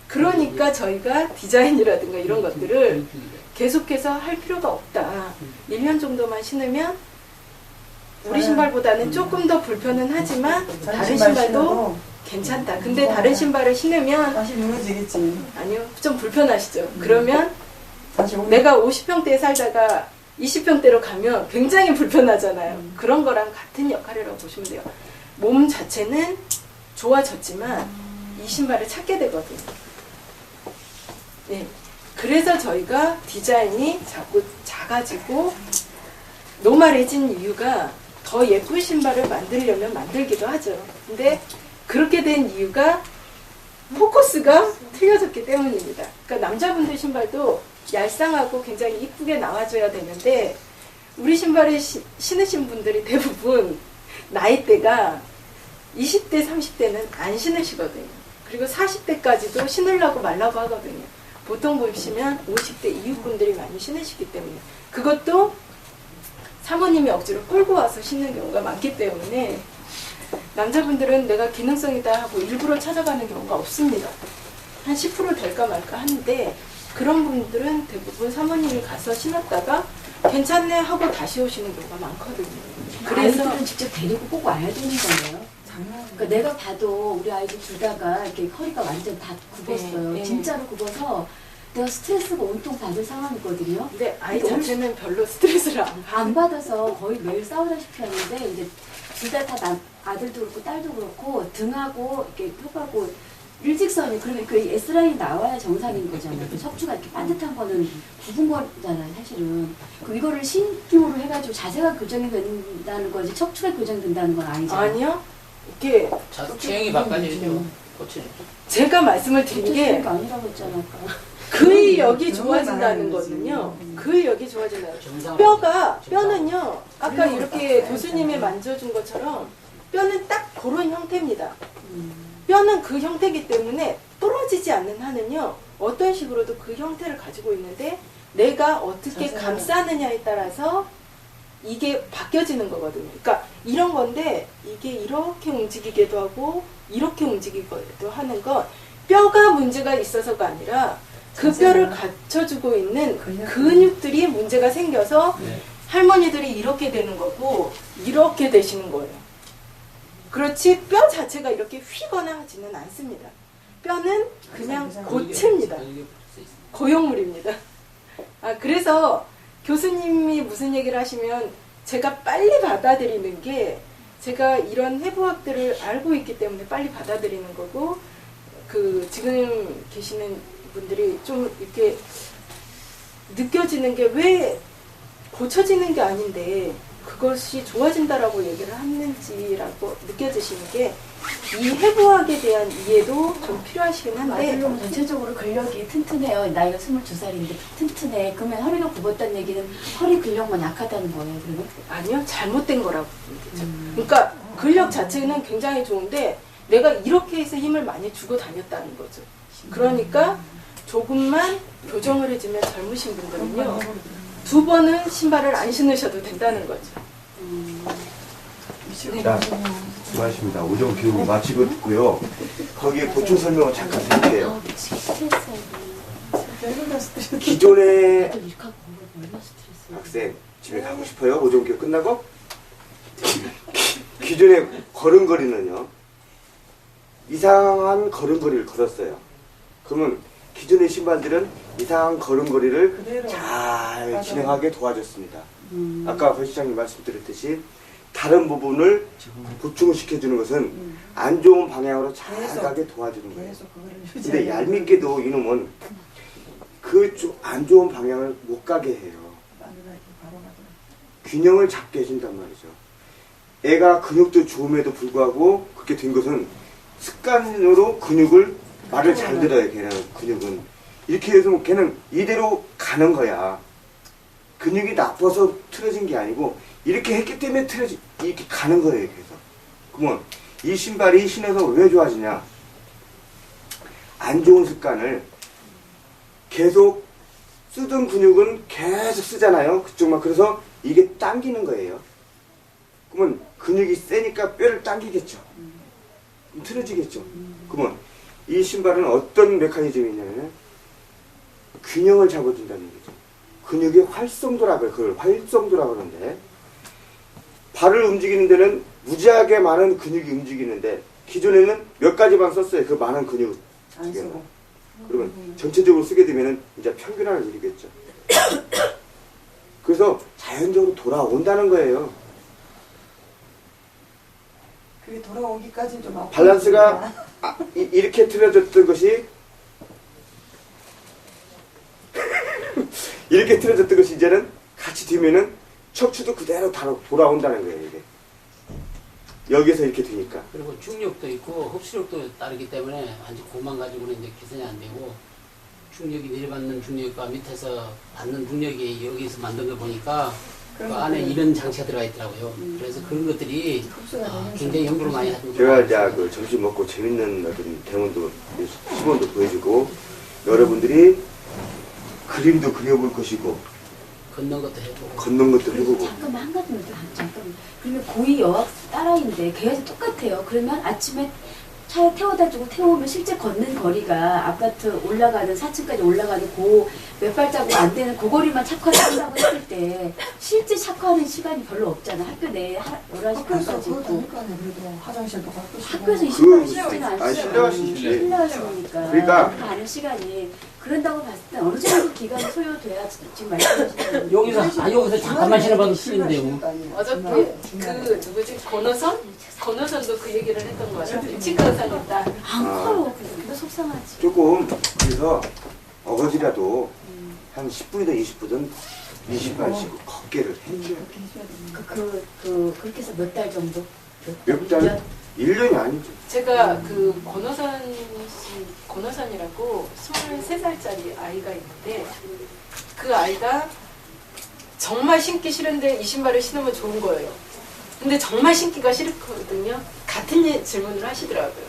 Speaker 8: 그러니까 저희가 디자인이라든가 이런 것들을 계속해서 할 필요가 없다. 1년 정도만 신으면 우리 신발보다는 조금 더 불편은 하지만 다른 신발도 괜찮다. 근데 다른 신발을 신으면
Speaker 4: 다시 무너지겠지.
Speaker 8: 아니요. 좀 불편하시죠. 그러면 내가 50평대에 살다가 20평대로 가면 굉장히 불편하잖아요. 그런 거랑 같은 역할이라고 보시면 돼요. 몸 자체는 좋아졌지만 이 신발을 찾게 되거든요. 네. 그래서 저희가 디자인이 자꾸 작아지고 노멀해진 이유가 더 예쁜 신발을 만들려면 만들기도 하죠. 근데 그렇게 된 이유가 포커스가 틀려졌기 때문입니다. 그러니까 남자분들 신발도 얄쌍하고 굉장히 이쁘게 나와줘야 되는데 우리 신발을 신으신 분들이 대부분 나이대가 20대, 30대는 안 신으시거든요. 그리고 40대까지도 신으려고 말라고 하거든요. 보통 보시면 50대 이후분들이 많이 신으시기 때문에 그것도 사모님이 억지로 끌고 와서 신는 경우가 많기 때문에 남자분들은 내가 기능성이다 하고 일부러 찾아가는 경우가 없습니다. 한 10% 될까 말까 하는데 그런 분들은 대부분 사모님이 가서 신었다가 괜찮네 하고 다시 오시는 경우가 많거든요. 그래서
Speaker 5: 아이들은 직접 데리고 꼭 와야 되는 거예요. 그러니까 내가 봐도 우리 아이들 둘 다가 이렇게 허리가 완전 다 굽었어요.
Speaker 8: 네.
Speaker 5: 진짜로 굽어서 내가 스트레스가 온통 받을 상황이거든요.
Speaker 8: 근데 아이
Speaker 5: 근데
Speaker 8: 자체는 별로 스트레스를
Speaker 5: 안 받아서 거의 매일 싸우다시피 하는데 이제 둘 다 아들도 그렇고 딸도 그렇고 등하고 이렇게 펴가고 일직선이 그러면 그 S라인이 나와야 정상인 거잖아요. 그 척추가 이렇게 반듯한 거는 굽은 거잖아요, 사실은. 그럼 이거를 신기호로 해가지고 자세가 교정이 된다는 거지 척추가 교정된다는 건 아니잖아요.
Speaker 8: 아니요. 이게
Speaker 3: 체형이 바꿔지죠. 고치죠.
Speaker 8: 제가 말씀을 드린 게
Speaker 5: 아니라고 했잖아, 아까.
Speaker 8: 근력이 좋아진다는 거는요. 근력이 좋아진다는 거. 뼈는요. 아까 이렇게 교수님이 만져준 것처럼 뼈는 딱 그런 형태입니다. 뼈는 그 형태이기 때문에 부러지지 않는 한은요. 어떤 식으로도 그 형태를 가지고 있는데 내가 어떻게 감싸느냐에 따라서 이게 바뀌어지는 거거든요. 그러니까 이런 건데 이게 이렇게 움직이기도 하고 이렇게 움직이기도 하는 건 뼈가 문제가 있어서가 아니라 그 뼈를 받쳐주고 있는 근육들이 문제가 생겨서 할머니들이 이렇게 되는 거고 이렇게 되시는 거예요. 그렇지 뼈 자체가 이렇게 휘거나 하지는 않습니다. 뼈는 그냥 고체입니다. 고용물입니다. 그래서 교수님이 무슨 얘기를 하시면 제가 빨리 받아들이는 게 제가 이런 해부학들을 알고 있기 때문에 빨리 받아들이는 거고 지금 계시는 분들이 좀 이렇게 느껴지는 게 왜 고쳐지는 게 아닌데 그것이 좋아진다라고 얘기를 하는지라고 느껴지시는 게 이 해부학에 대한 이해도 좀 필요하시긴 한데
Speaker 5: 아들놈은 전체적으로 근력이 튼튼해요. 나이가 22살인데 튼튼해. 그러면 허리가 굽었다는 얘기는 허리 근력만 약하다는 거예요. 그러면?
Speaker 8: 아니요, 잘못된 거라고 보면 되죠. 그러니까 근력 자체는 굉장히 좋은데 내가 이렇게 해서 힘을 많이 주고 다녔다는 거죠. 그러니까 조금만 교정을 해주면 젊으신 분들은요 2번은 신발을 안 신으셔도 된다는 거죠.
Speaker 1: 자, 수고하십니다. 오전 교육을 마치고 듣고요. 거기에 보충 설명을 잠깐 드릴게요. 기존의 학생 집에 가고 싶어요? 오전 교육 끝나고? 기존의 걸음걸이는요. 이상한 걸음걸이를 걸었어요. 그러면 기존의 신발들은 이상한 걸음걸이를 잘 진행하게 도와줬습니다. 아까 배 시장님 말씀드렸듯이 다른 부분을 보충을 시켜주는 것은 안 좋은 방향으로 잘 가게 도와주는 거예요. 근데 얄밉게도 이놈은 그 안 좋은 방향을 못 가게 해요. 균형을 잡게 해준단 말이죠. 애가 근육도 좋음에도 불구하고 그렇게 된 것은 습관으로 근육을 말을 잘 들어요. 걔는 근육은 이렇게 해서 걔는 이대로 가는 거야. 근육이 나빠서 틀어진 게 아니고 이렇게 했기 때문에 이렇게 가는 거예요. 그래서 그러면 이 신발이 신어서 왜 좋아지냐? 안 좋은 습관을 계속 쓰던 근육은 계속 쓰잖아요. 그쪽만. 그래서 이게 당기는 거예요. 그러면 근육이 세니까 뼈를 당기겠죠. 그럼 틀어지겠죠. 그러면 이 신발은 어떤 메커니즘이 있냐면 균형을 잡아준다는 거죠. 근육의 활성도라고 해요. 그걸 활성도라고 하는데 발을 움직이는 데는 무지하게 많은 근육이 움직이는데 기존에는 몇 가지만 썼어요. 그 많은 근육.
Speaker 4: 안 쓰고.
Speaker 1: 그러면 전체적으로 쓰게 되면 이제 평균화를 이루겠죠. 그래서 자연적으로 돌아온다는 거예요.
Speaker 4: 그게 돌아오기까지 좀 아프니까.
Speaker 1: 밸런스가 이렇게 틀어졌던 것이 이렇게 틀어졌던 것이 이제는 같이 되면은 척추도 그대로 다 돌아온다는 거예요. 이게 여기서 이렇게 되니까.
Speaker 3: 그리고 중력도 있고 흡수력도 따르기 때문에 완전 고만 가지고는 이제 개선이 안 되고 중력이 내려받는 중력과 밑에서 받는 중력이 여기서 만든 거 보니까 그 안에 이런 장치가 들어가 있더라고요. 그래서 그런 것들이 굉장히 연구를 많이 하는
Speaker 1: 제가 이제 그 점심 먹고 재밌는 어떤 대본도 시범도 보여주고 여러분들이 그림도 그려볼 것이고
Speaker 3: 걷는 것도 해보고
Speaker 1: 걷는 것도 해보고.
Speaker 5: 잠깐만 한 가지만 더 잠깐만. 그러면 고2 여학 딸아이인데 걔가 똑같아요. 그러면 아침에 차에 태워다 주고 태우면 실제 걷는 거리가 아파트 올라가는 4층까지 올라가는 몇 발자국 안 되는 그 거리만 착화한다고 했을 때 실제 착화하는 시간이 별로 없잖아. 학교 내에 11시 반까지 있고
Speaker 4: 그래도 화장실도 가고
Speaker 5: 학교에서 20분을 쉬지는
Speaker 1: 아니, 실내가 쉬지.
Speaker 5: 실내가 쉬니까
Speaker 1: 그러니까.
Speaker 5: 가는 시간이 그런다고 봤을 때 어느 정도 기간이 소요돼야 지금 말씀하시는
Speaker 3: 여기서 잠깐만 신어봐도 틀린데요.
Speaker 8: 어저께 그 누구지 권호선도 그 얘기를 했던 거 같아요. 치과 의사였다.
Speaker 5: 안 커요. 그래서 속상하지.
Speaker 1: 조금 그래서 어거지라도 한 10분이든 20분이든 20분씩 걷기를 해줘요.
Speaker 5: 그렇게 해서 몇 달 정도?
Speaker 1: 몇 달? 1년이 아니죠.
Speaker 8: 제가 그 권호선이라고 23살짜리 아이가 있는데 그 아이가 정말 신기 싫은데 이 신발을 신으면 좋은 거예요. 근데 정말 신기가 싫거든요. 같은 질문을 하시더라고요.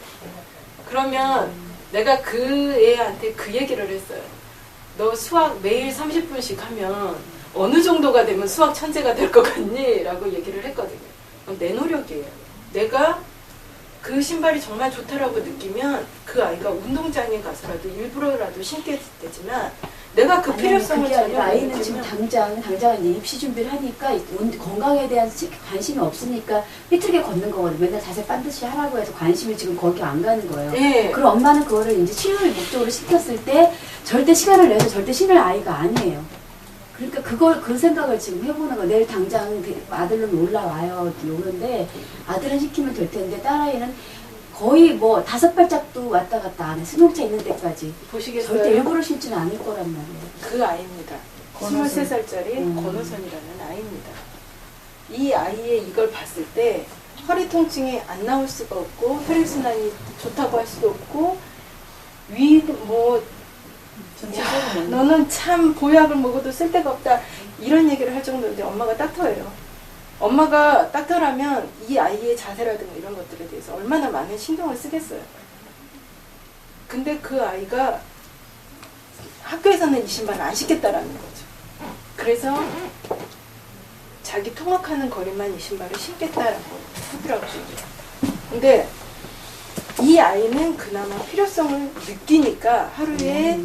Speaker 8: 그러면 내가 그 애한테 그 얘기를 했어요. 너 수학 매일 30분씩 하면 어느 정도가 되면 수학 천재가 될 것 같니? 라고 얘기를 했거든요. 내 노력이에요. 내가 그 신발이 정말 좋다라고 느끼면 그 아이가 운동장에 가서라도 일부러라도 신게 되지만 내가 그 필요성을 전혀
Speaker 5: 아이는 지금 당장 이제 입시 준비를 하니까 건강에 대한 관심이 없으니까 삐뚤게 걷는 거거든요. 맨날 자세 반드시 하라고 해서 관심이 지금 거기 안 가는 거예요.
Speaker 8: 네.
Speaker 5: 그럼 엄마는 그거를 이제 치료를 목적으로 시켰을 때 절대 시간을 내서 절대 신을 아이가 아니에요. 그러니까 그 생각을 지금 해보는 거. 내일 당장 아들놈이 올라와요. 오는데 아들은 시키면 될 텐데 딸아이는 거의 5발짝도 왔다 갔다 안 해. 승용차 있는 데까지.
Speaker 8: 보시겠어요?
Speaker 5: 절대 일부러 신지는 않을 거란 말이에요.
Speaker 8: 그 아이입니다.
Speaker 4: 권호선.
Speaker 8: 23살짜리 권호선이라는 아이입니다. 이 아이의 이걸 봤을 때 허리 통증이 안 나올 수가 없고 혈액순환이 좋다고 할 수도 없고
Speaker 4: 전체적으로
Speaker 8: 너는 참 보약을 먹어도 쓸데가 없다 이런 얘기를 할 정도인데 엄마가 닥터예요. 엄마가 닥터라면 이 아이의 자세라든가 이런 것들에 대해서 얼마나 많은 신경을 쓰겠어요. 근데 그 아이가 학교에서는 이 신발을 안 신겠다라는 거죠. 그래서 자기 통학하는 거리만 이 신발을 신겠다라고 하더라고요. 근데 이 아이는 그나마 필요성을 느끼니까 하루에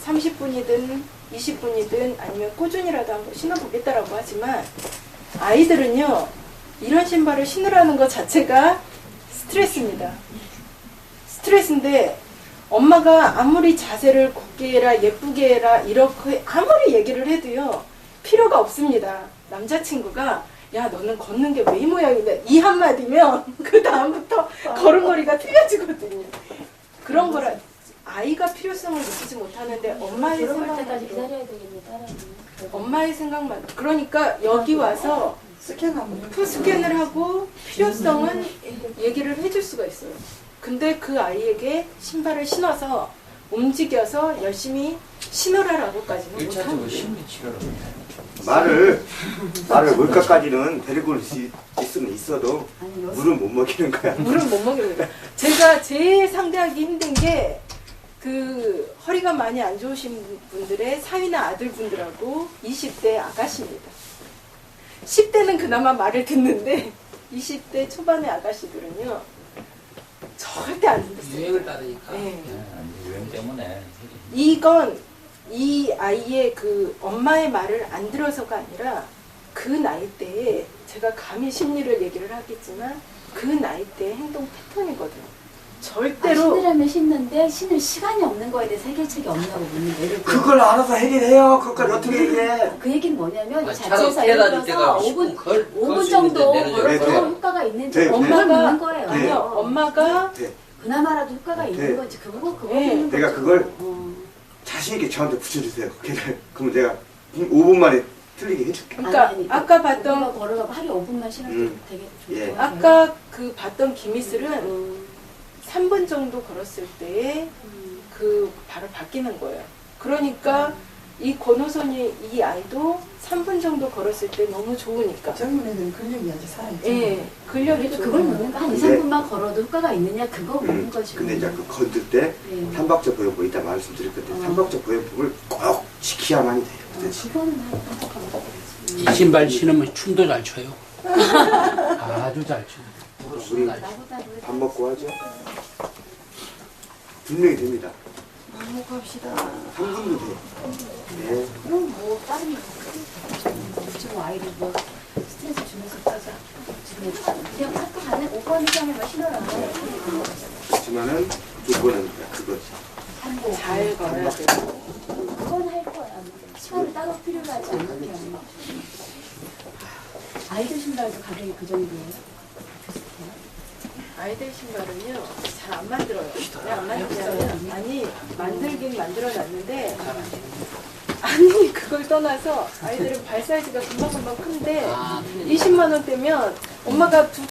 Speaker 8: 30분이든 20분이든 아니면 꾸준히라도 한번 신어보겠다라고 하지만 아이들은요 이런 신발을 신으라는 것 자체가 스트레스입니다. 스트레스인데 엄마가 아무리 자세를 곱게 해라 예쁘게 해라 이렇게 아무리 얘기를 해도요 필요가 없습니다. 남자친구가 야 너는 걷는 게 왜 이 모양이냐 이 한마디면 그 다음부터 걸음걸이가 틀려지거든요. 그런 거라 아이가 필요성을 느끼지 못하는데 엄마의
Speaker 5: 들어갈
Speaker 8: 생각만
Speaker 5: 때까지 기다려야 되겠네, 따라는.
Speaker 8: 엄마의 생각만 그러니까 여기 와서
Speaker 4: 스캔하면
Speaker 8: 스캔을 하고 필요성은 얘기를 해줄 수가 있어요. 근데 그 아이에게 신발을 신어서 움직여서 열심히 신으라라고까지는
Speaker 6: 1차적으로
Speaker 8: 못하는데
Speaker 6: 심리 치료를
Speaker 1: 말을 물가까지는 데리고 올 수 있으면 있어도 물은 못 먹이는 거야.
Speaker 8: 물을 못 먹입니다. 제가 제일 상대하기 힘든 게 그 허리가 많이 안 좋으신 분들의 사위나 아들분들하고 20대 아가씨입니다. 10대는 그나마 말을 듣는데 20대 초반의 아가씨들은요 절대 안 듣겠어요.
Speaker 3: 유행을 따르니까.
Speaker 8: 네.
Speaker 6: 유행 때문에
Speaker 8: 이건 이 아이의 그 엄마의 말을 안 들어서가 아니라 그 나이 때에 제가 감히 심리를 얘기를 하겠지만 그 나이 때의 행동 패턴이거든요. 절대로
Speaker 5: 신으라면 신는데 신을 시간이 없는 거에 대해서 해결책이 없냐고 묻는 예를 들어.
Speaker 1: 그걸 알아서 해결해요. 그것까지 어떻게 얘기해?
Speaker 5: 그 얘기는 뭐냐면
Speaker 6: 아,
Speaker 5: 자체에서
Speaker 6: 차로
Speaker 5: 예를
Speaker 6: 태워줄 때가
Speaker 5: 들어서 5분, 5분
Speaker 6: 수
Speaker 5: 정도
Speaker 6: 있는데 내려줘요.
Speaker 5: 걸어서
Speaker 1: 네, 네.
Speaker 5: 효과가 있는지
Speaker 1: 네,
Speaker 5: 그걸
Speaker 8: 네.
Speaker 5: 묻는 거예요.
Speaker 1: 네.
Speaker 8: 아니요 엄마가
Speaker 1: 네.
Speaker 5: 그나마라도 효과가 있는
Speaker 1: 네.
Speaker 5: 건지 그거
Speaker 8: 네.
Speaker 5: 묻는
Speaker 1: 내가
Speaker 5: 거죠.
Speaker 1: 그걸
Speaker 5: 어.
Speaker 1: 자신 있게 저한테 붙여주세요. 그럼 내가 5분 만에 틀리게 해줄게.
Speaker 8: 그러니까
Speaker 5: 아니,
Speaker 8: 아까 봤던
Speaker 5: 걸어가고 하루에 5분만 신어도 되게 좋을
Speaker 1: 예.
Speaker 5: 것 같아요.
Speaker 8: 아까 그 봤던 김이슬은
Speaker 5: 음,
Speaker 8: 3분 정도 걸었을 때에 그 바로 바뀌는 거예요. 그러니까 이 권호선이 이 아이도 3분 정도 걸었을 때 너무 좋으니까.
Speaker 4: 젊은 애들은 근력이 아직 살아있죠.
Speaker 8: 예, 근력이
Speaker 5: 그래도 그걸
Speaker 8: 좋은
Speaker 5: 묻는 거 한 2,
Speaker 1: 근데-
Speaker 5: 3분만 걸어도 효과가 있느냐 그거 묻는 거지.
Speaker 1: 근데 이제 그 건들 때
Speaker 5: 네.
Speaker 1: 삼박자 보행법 이따 말씀드릴 건데 삼박자 보행법을 꼭 지켜야만이 돼요. 그래서
Speaker 5: 그거는 한번
Speaker 3: 이 신발 신으면 춤도 잘 춰요. 아주 잘 춰요.
Speaker 1: 우리
Speaker 5: 나보다
Speaker 1: 밥 먹고 하죠. 분명히 됩니다.
Speaker 4: 먹고 합시다.
Speaker 1: 3분도 돼요. 네.
Speaker 5: 그럼 뭐 다른 지금 아이를 뭐 스트레스 주면서까지 그냥 학교 가는 5번 이상을 신어라.
Speaker 1: 그렇지만은 조건은 그거지.
Speaker 8: 잘 걸어야 돼요.
Speaker 5: 그건 할 거야. 시간을 따로 필요하지 않으면. 아이들 신발도 가격이 그 정도예요?
Speaker 8: 아이들 신발은요 잘 안 만들어요. 왜 안 만드냐면 아니 만들긴 만들어놨는데 아니 그걸 떠나서 아이들은 발 사이즈가 금방금방 큰데
Speaker 3: 아,
Speaker 8: 20만 원대면 엄마가 두